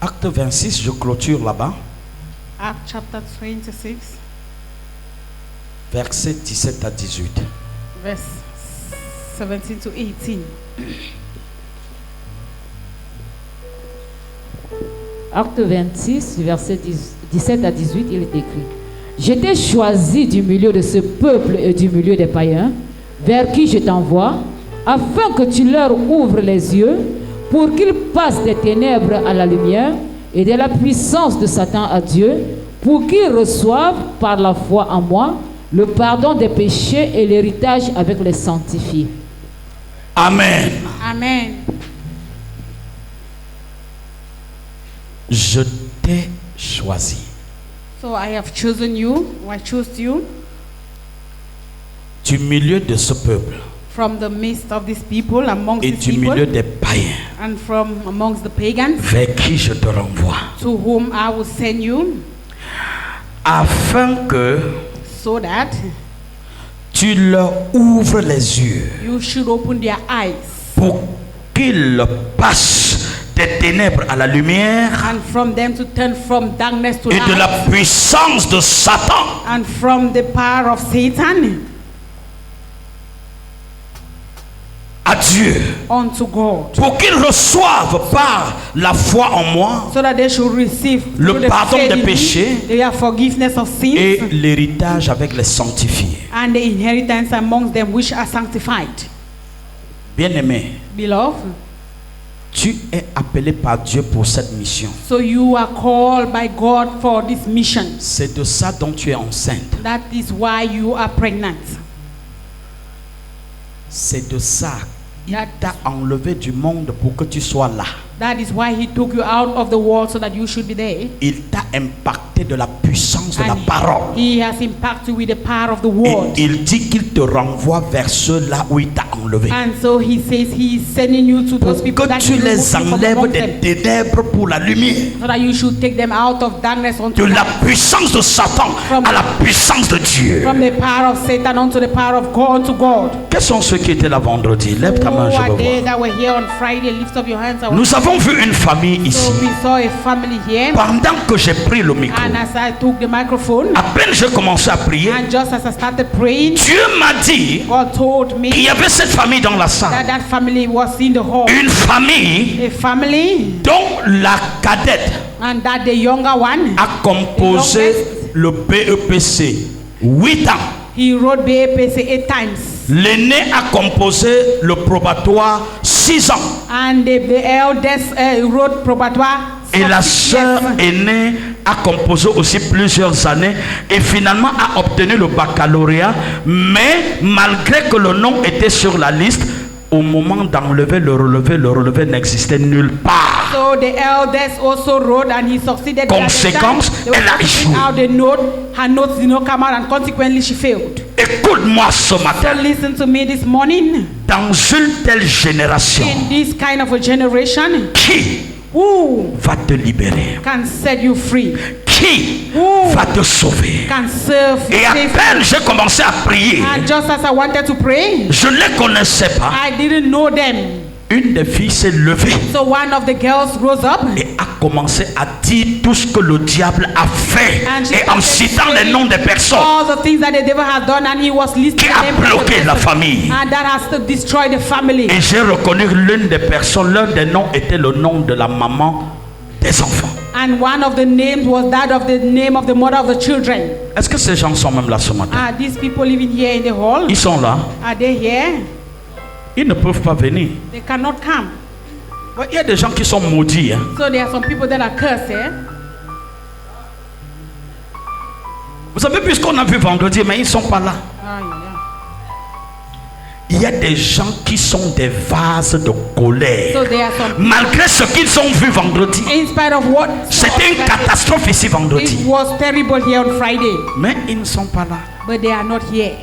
Acte 26, je clôture là-bas. Acts chapter 26, Versets 17 à 18. verse 17 to 18. Acte 26, verset 17 à 18, il est écrit: J'étais choisi du milieu de ce peuple et du milieu des païens, vers qui je t'envoie, afin que tu leur ouvres les yeux, pour qu'ils passent des ténèbres à la lumière et de la puissance de Satan à Dieu, pour qu'ils reçoivent par la foi en moi le pardon des péchés et l'héritage avec les sanctifiés. Amen. Amen. Je t'ai choisi. So I have chosen you, or I chose you Du milieu de ce peuple from the midst of these people, amongst et these du people, milieu des païens and from amongst the pagans, vers qui je te renvoie, to whom I will send you, afin que so that tu leur ouvres les yeux you should open their eyes, pour qu'ils passent des ténèbres à la lumière and from them to turn from darkness to et de la light, puissance de Satan and from the power of Satan à Dieu, unto God, pour qu'ils reçoivent par la foi en moi so that they should receive le through the pardon faith des in me, péchés their forgiveness of sins, et l'héritage avec les sanctifiés. and the inheritance amongst them which are sanctified. Bien-aimé, Beloved, tu es appelé par Dieu pour cette mission. so you are called by God for this mission. C'est de ça dont tu es enceinte. That is why you are pregnant. C'est de ça. Il t'a enlevé du monde pour que tu sois là. That is why he took you out of the world so that you should be there. Il t'a impacté de la puissance de la And parole. he has impacted you with the power of the Et word. il dit qu'il te renvoie vers ceux-là où il t'a enlevé. And so he says he is sending you to those Pour people que that tu he les removed from enlèves among des them, ténèbres pour la lumière. so that you should take them out of darkness unto De la light. puissance de Satan à la puissance de Dieu. From the power of Satan unto the power of God unto God. Quels sont ceux qui étaient là vendredi? Lève ta Who main, je are veux they voir. that were here on Friday? Lift up your hands. I want Nous avons vu une famille ici. So we saw a family here, Pendant que j'ai pris le micro, and as I took the microphone, à peine j'ai commencé à prier, and just as I started praying, Dieu m'a dit God told me qu'il y avait cette famille dans la salle. that family was in the hall. Une famille A family, dont la cadette and that the younger one, a composé le BEPC 8 ans. he wrote BAPC 8 times. L'aîné a composé le probatoire 6 ans. And the eldest wrote probatoire. Et la 6 sœur years. aînée a composé aussi plusieurs années et finalement a obtenu le baccalauréat. Mais malgré que le nom était sur la liste, au moment d'enlever le relevé n'existait nulle part. So the eldest also wrote and he succeeded. Conséquence, elle a échoué. Out the note, her notes did not come out and consequently she failed. Écoute-moi ce So matin. listen to me this morning. Dans une telle génération, In this kind of a generation, qui who va te libérer? can set you free? Qui Who va te sauver? can serve Et à save peine j'ai commencé à prier, And just as I wanted to pray, je ne les connaissais pas. I didn't know them. Une des filles s'est levée So one of the girls rose up et a commencé à dire tout ce que le diable a fait. And she Et en started citant les noms des personnes all the things that the devil has done, and he was listing qui a them bloqué la famille. and that has to destroy the family. Et j'ai reconnu l'une des personnes, l'un des noms était le nom de la maman des enfants. And one of the names was that of the name of the mother of the children. Est-ce que ces gens sont même là ce matin? Are these people living here in the hall? Ils sont là. Are they here? Ils ne peuvent pas venir. They cannot come. Il y a des gens qui sont maudits. Hein. So there are some people that are cursed here. Vous savez, puisqu'on a vu vendredi, mais ils ne sont pas là. Ah, yeah. Il y a des gens qui sont des vases de colère. So there are some. Malgré ce qu'ils ont vu vendredi. In spite of what C'était une catastrophe ici vendredi. it was terrible here on Friday, Mais ils ne sont pas là. but they are not here.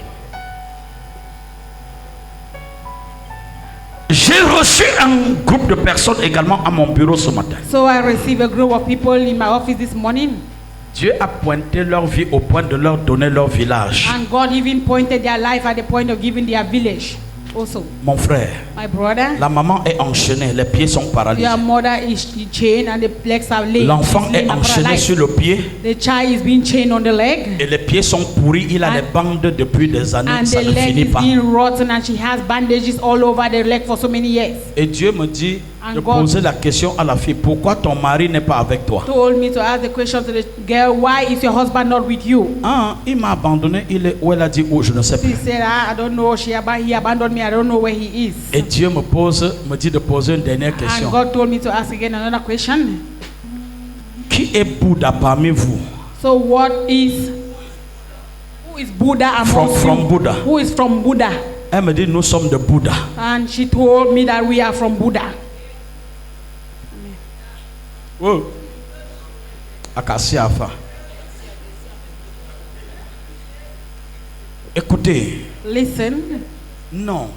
J'ai reçu un groupe de personnes également à mon bureau ce matin. So I received a group of people in my office this morning, Dieu a pointé leur vie au point de leur donner leur village. and God even pointed their life at the point of giving their village. Also, Mon frère, my brother, la maman est enchaînée, les pieds sont paralysés. your mother is chained and the legs are laid. L'enfant She's est laying upon her enchaîné life. sur le pied The child is being chained on the leg, et les pieds sont pourris. Il a les bandes depuis des années, and ça the ne leg finit is pas. being rotten, and she has bandages all over the leg for so many years. Et Dieu me dit de And God- poser la question à la fille, pourquoi ton mari n'est pas avec toi? Told me to ask the question to the girl, why is your husband not with you? Ah, il m'a abandonné, il est où? Elle a dit où? Je ne sais She plus. said, I don't know. He abandoned me. I don't know where he is. Et Dieu me dit de poser une dernière And question. God told me to ask again another question. Qui est Bouddha parmi vous? So who is Buddha amongst From you? Buddha. Who is from Buddha? Elle me dit, nous sommes de Bouddha. And she told me that we are from Buddha. Oh. Akasi Afa. Écoutez, Listen. non.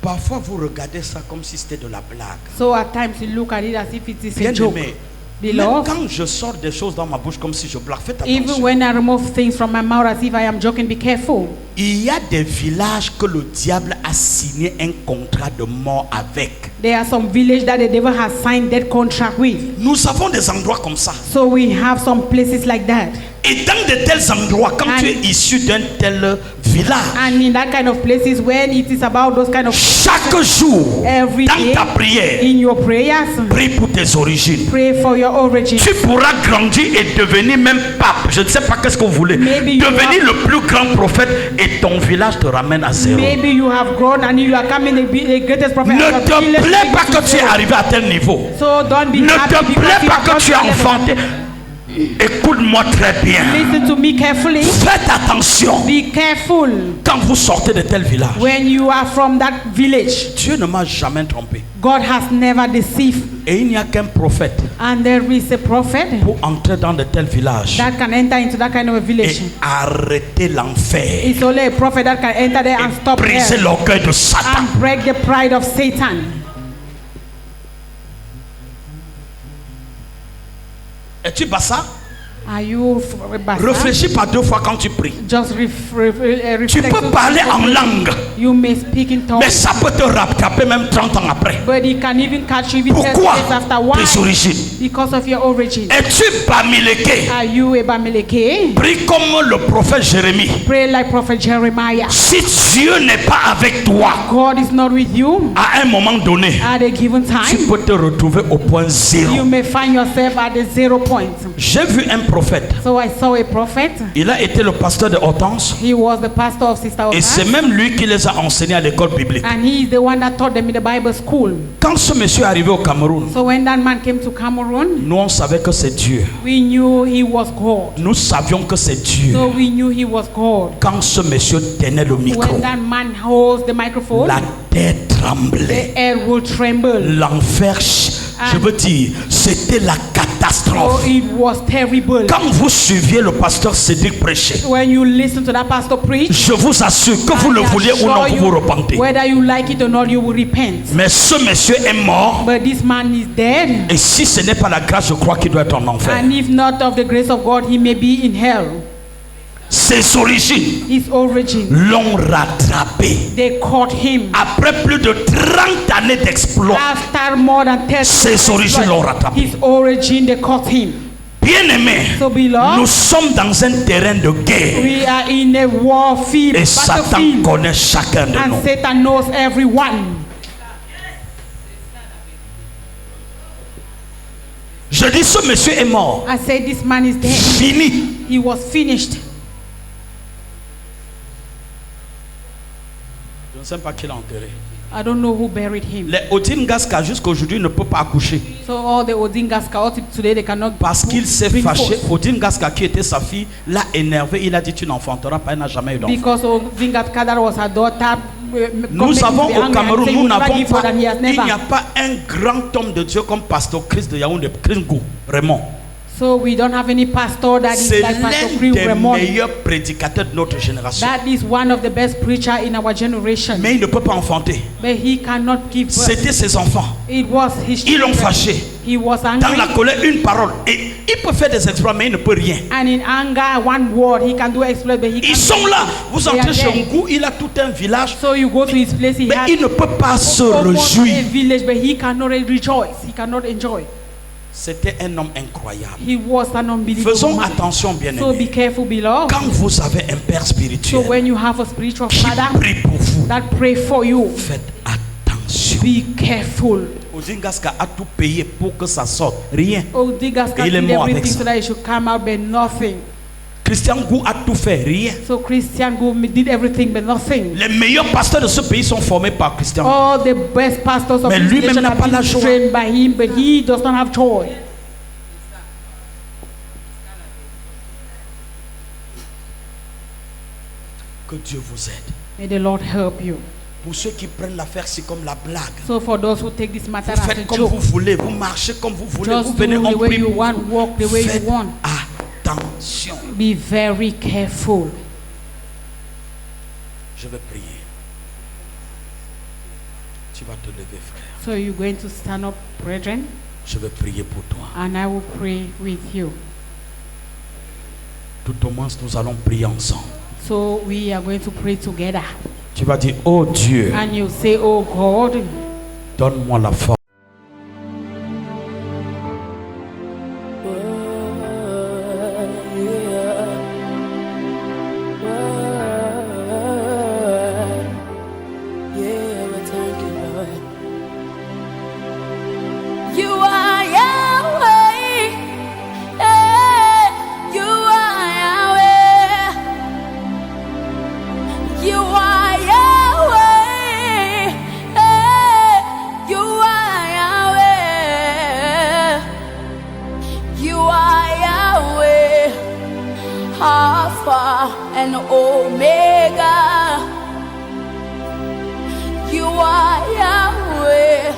Parfois vous regardez ça comme si c'était de la blague. So at times you look at it as if it is a Bien joke. aimé. Même Beloved, quand je sors des choses dans ma bouche comme si je blague, faites even attention. when I remove things from my mouth as if I am joking, be careful. Il y a des villages que le diable a signé un contrat de mort avec. There are some villages that the devil has signed that contract with. Nous avons des endroits comme ça. So we have some places like that. Et dans de tels endroits, quand tu es issu d'un tel village, And in that kind of places, when it is about those kind of chaque jour, every dans day, ta prière, in your prayers, prie pour tes origines. pray for your origin. Tu pourras grandir et devenir même pape. Je ne sais pas qu'est-ce que vous voulez. Maybe you Devenir are- le plus grand prophète et ton village te ramène à zéro. Maybe you have grown and you are coming to be the greatest prophet. Ne of the te village. plaît pas que tu es arrivé à tel niveau. So don't be Ne happy te because plaît you pas have que got tu es to the level. enfanté. Écoute-moi très bien. Listen to me carefully. Faites attention. Be careful Quand vous sortez de tel village, when you are from that village. Dieu ne m'a jamais trompé. God has never deceived. Et il n'y a qu'un prophète And there is a prophet pour entrer dans de tels villages that can enter into that kind of a et village. arrêter l'enfer. It's only a prophet that can enter there and stop Briser hell l'orgueil de Satan. and break the pride of Satan. Es-tu pas ça? Are you bastard? Réfléchis pas 2 fois quand tu pries. Just Tu reflect. peux parler en langue, You may speak in tongues, mais ça peut te rattraper même 30 ans après. but it can even catch you even 30 Pourquoi? years after. Why? Tes origines. Because of your origin. Es-tu Bamileke? Are you a Bamileke? Prie comme le prophète Jérémie. Pray like prophet Jeremiah. Si Dieu n'est pas avec toi, God is not with you à un moment donné, at a given tu time. peux te retrouver au point You zéro. may find yourself at the 0 point. J'ai vu un prophète. So I saw a prophet. Il a été le pasteur de Hortense. He was the pastor of Sister Et c'est Otas, même lui qui les a enseignés à l'école biblique. and he is the one that taught them in the Bible school. Quand ce monsieur est arrivé au Cameroun, So when that man came to Cameroon, nous on savait que c'est Dieu. we knew he was God. Nous savions que c'est Dieu. So we knew he was God. Quand ce monsieur tenait le micro, When that man holds the microphone, la terre tremblait. the air will tremble. L'enfer, je veux dire, c'était la So catastrophe. it was terrible. Quand vous suiviez le pasteur Cédric prêcher, When you listen to that pastor preach, je vous assure que vous le I vouliez ou non, assure vous vous you, repentez. whether you like it or not, you will repent. Mais ce monsieur est mort. But this man is dead. Et si ce n'est pas la grâce, je crois qu'il doit être en enfer. And if not of the grace of God, he may be in hell. Ses origines His origin, l'ont rattrapé. they caught him. Après plus de 30 années d'exploit, After more than 30 ses origines l'ont rattrapé. his origin, they caught him. Bien-aimés, So beloved, nous sommes dans un terrain de guerre. we are in a war field, Et Satan battlefield, connaît chacun de and nous. Satan knows everyone. Je dis, ce monsieur est mort. I say this man is dead. Fini. He was finished. Je ne sais pas qui l'a enterré. I don't know who buried him. Les Odin Gaska jusqu'à aujourd'hui ne peut pas accoucher. So all the Odingaska today they cannot Parce qu'il s'est bring fâché. forth. Odin Gaska qui était sa fille l'a énervé. Il a dit tu n'enfanteras pas. Il n'a jamais eu d'enfant. Because Odingaska that was her daughter. Nous avons au Cameroun, nous n'avons pas, il n'y a never. pas un grand homme de Dieu comme pasteur Christ de Yaoundé, Christ Ngou, Raymond. So we don't have any pastor that is C'est like Pastor l'un Chris des Raymond. meilleurs prédicateurs de notre génération. That is one of the best preacher in our generation. Mais il ne peut pas enfanter. But he cannot give birth. C'était ses enfants. It was his Ils l'ont children. fâché. He was Dans angry. la colère, une parole. Et il peut faire des exploits, mais il ne peut rien. And in anger, one word, he can do exploit, but he Ils can't. sont là. Vous They are entrez chez there. Ngou, il a tout un village. So you go to his place, he Mais has il ne peut pas se almost a réjouir. village, but he cannot rejoice. He cannot enjoy. C'était un homme incroyable. He was an unbelievable Faisons man. attention, bien So be aimés. careful, beloved. Quand vous avez un père So spirituel when you have a spiritual qui father prie pour vous, that pray for you, faites attention. be careful. Odingaska a tout payé pour que ça sorte. Rien. Odingaska Et il est did mort avec everything ça. so that it should come out, but nothing. Christian Ngou a tout fait. Rien. So Christian Gumi did everything, but nothing. Les meilleurs pasteurs de ce pays sont formés par Christian. All the best pastors of Mais this lui-même nation n'a have pas la been joie. trained by him, but he does not have joy. Que Dieu vous aide. May the Lord help you. Pour ceux qui prennent l'affaire, c'est comme la blague. So for those who take this matter Vous as a faites comme joke, vous voulez, vous marchez comme vous voulez, vous just venez do en the way prie you pour want, vous. walk the way you Faites want. attention. Be very careful. Je vais prier. Tu vas te lever, frère. So you're going to stand up, brethren, Je vais prier pour toi. and I will pray with you. Tout au moins, nous allons prier ensemble. So we are going to pray together. Tu vas dire, oh Dieu, And you say, oh God, donne-moi la force. You are Yahweh. You are Yahweh. You are Yahweh. You are Yahweh. You are Yahweh. Alpha and Omega. You are Yahweh.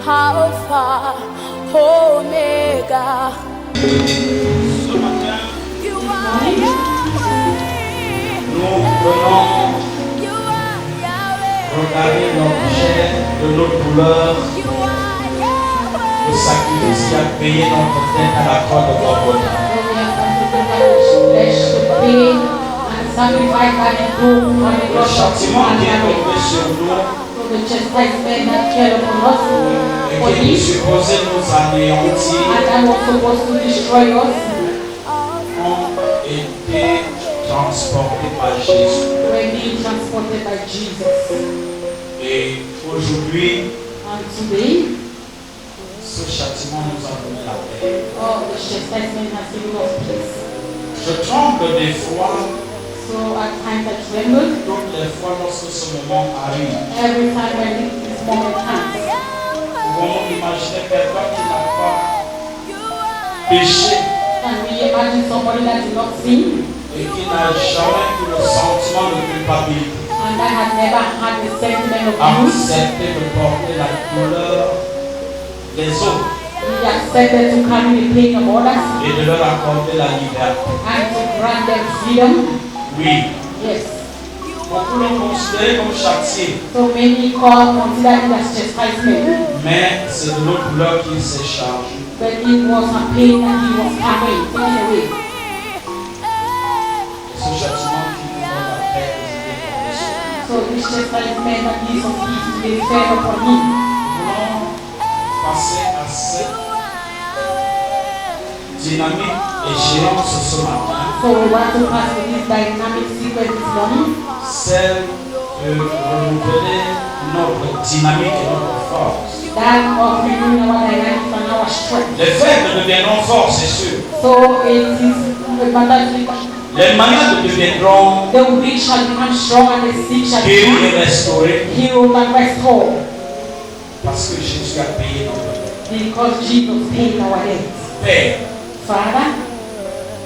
Alpha, Omega. Ce matin, You are Yahweh. nous venons You are Yahweh. regarder l'objet de notre douleur, You are Yahweh. le sacrifice qui a payé notre dette à la croix de Golgotha. Le châtiment qui est tombé sur nous The chastisement that came upon us et for qui est this, supposé nous anéantir and that was supposed to destroy us, ont été transportés par Jésus. were being transported by Jesus. Et aujourd'hui, And today, ce châtiment nous a donné la paix. oh, the chastisement has given us peace. Je tremble des fois, So at times I tremble. toutes les fois lorsque ce moment arrive. Every time I think this moment comes, Pouvons-nous imaginer quelqu'un qui n'a pas péché can we imagine somebody that did not sin et qui n'a jamais eu le sentiment de culpabilité, and that had never had the sentiment of guilt? accepter de porter la douleur des autres He accepted to carry the pain of others et de leur accorder la liberté? and to grant them freedom? Oui, Yes. beaucoup l'ont considéré comme châtié, So many consider it as chastisement, mais c'est de notre douleur qu'il s'est chargé. but it was a pain that he was carrying, taken away. Ce châtiment qui nous donne la paix et So this chastisement that gives us peace to be fed upon him. nous voulons passer à cette dynamique et géante ce matin. So we want to pass to this dynamic sequence this morning, Celle de renouveler notre dynamique et notre force. that of renewing our dynamics and our strength. Les faibles deviendront forts, c'est sûr. So it is a matter Les malades deviendront the weak shall become strong and the sick shall guéris become et restaurés healed and restored, parce que Jésus a payé notre dette. because Jesus paid our debt. Père, Father,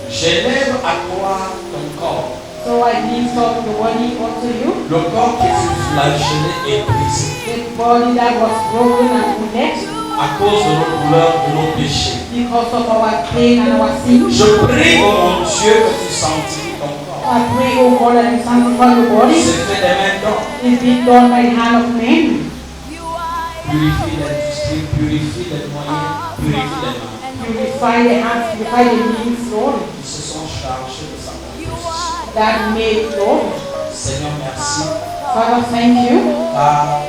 j'élève à toi ton corps, so I lift up the body unto you, le corps qui fut flagellé et brisé the body that was broken and wounded à cause de nos douleurs, de nos péchés. because of our pain and our sin. Je prie, oh mon Dieu, que tu sanctifies ton corps. I pray, O God, that you sanctify your body. C'est fait des mains d'homme. It's been done by the hand of men. Purifie l'industrie, purifie les moyens, purifie les mains. Purify the hands, purify the means, Lord, Qui se sont chargés de sa composition. that made, Lord. Seigneur, merci. Father, thank you, Par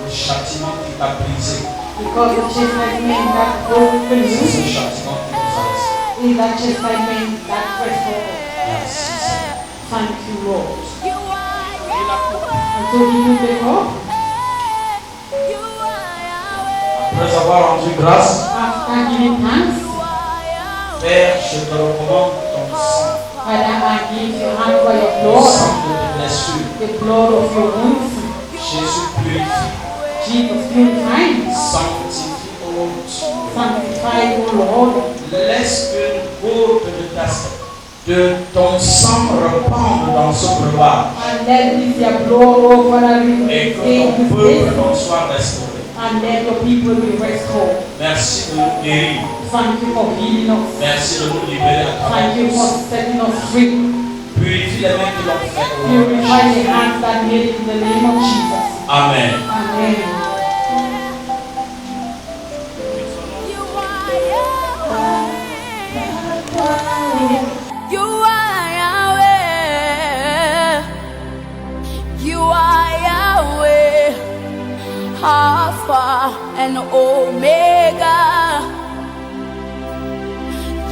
le châtiment qui t'a brisé. because the chastisement that broke C'est you ce châtiment qui nous a resté. is that chastisement that restored. Merci, Seigneur. Thank you, Lord. You are Yahweh. And so we do the Lord, You are Yahweh. Après avoir rendu grâce, after giving thanks, You are Yahweh. Père, je te recommande ton sang, Father, I give your hand over your le blood, sang de tes blessures. the blood of your wounds. Jésus purifie, Jesus, purify, sanctifie, oh Dieu. sanctify, O Lord. Laisse une goutte de ton sang répandre dans ce breuvage And let this your blood over and et que stay ton this peuple place, en soit restauré. and let your people be restored. Merci de nous guérir. Thank you for healing us. Merci de nous libérer à Thank you travers for Christ. setting us free. Purifie les mains qui l'ont fait. au nom de Purify the Jésus. hands that made it in the name of Jesus. Amen. Amen. You are Yahweh. You are Yahweh. and Omega.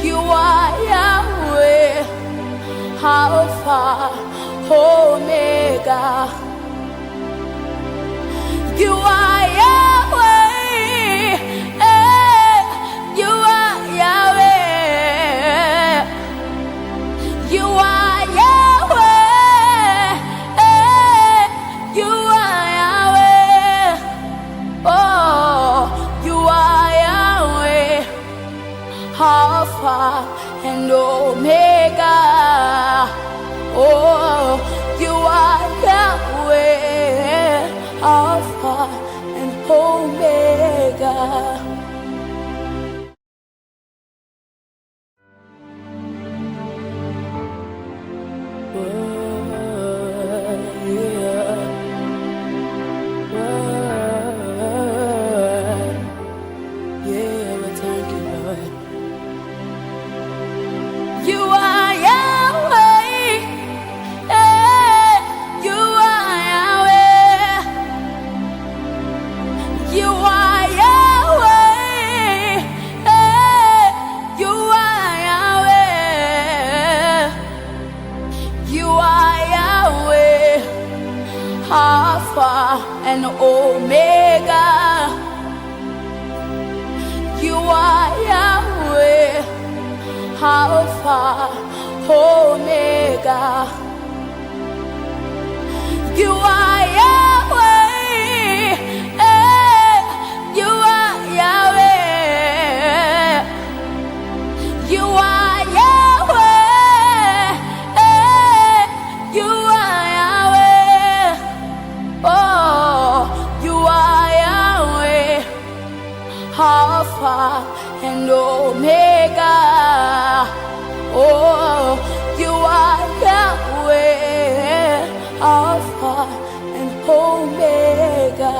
You are Yahweh, Alpha, Omega. You are Yahweh, you are Yahweh. You are Yahweh, you are Yahweh. Oh, you are Yahweh, Alpha and Omega. Oh, you are Yahweh, Alpha and Omega. You are Yahweh, you are Yahweh. You are Yahweh, you are Yahweh. You are Yahweh, Alpha and Omega. You are Yahweh, Alpha, Omega. You are Yahweh, you are Yahweh. You are Yahweh, you are Yahweh. Oh, you are Yahweh, Alpha and Omega. Oh, you are Yahweh, Alpha and Omega.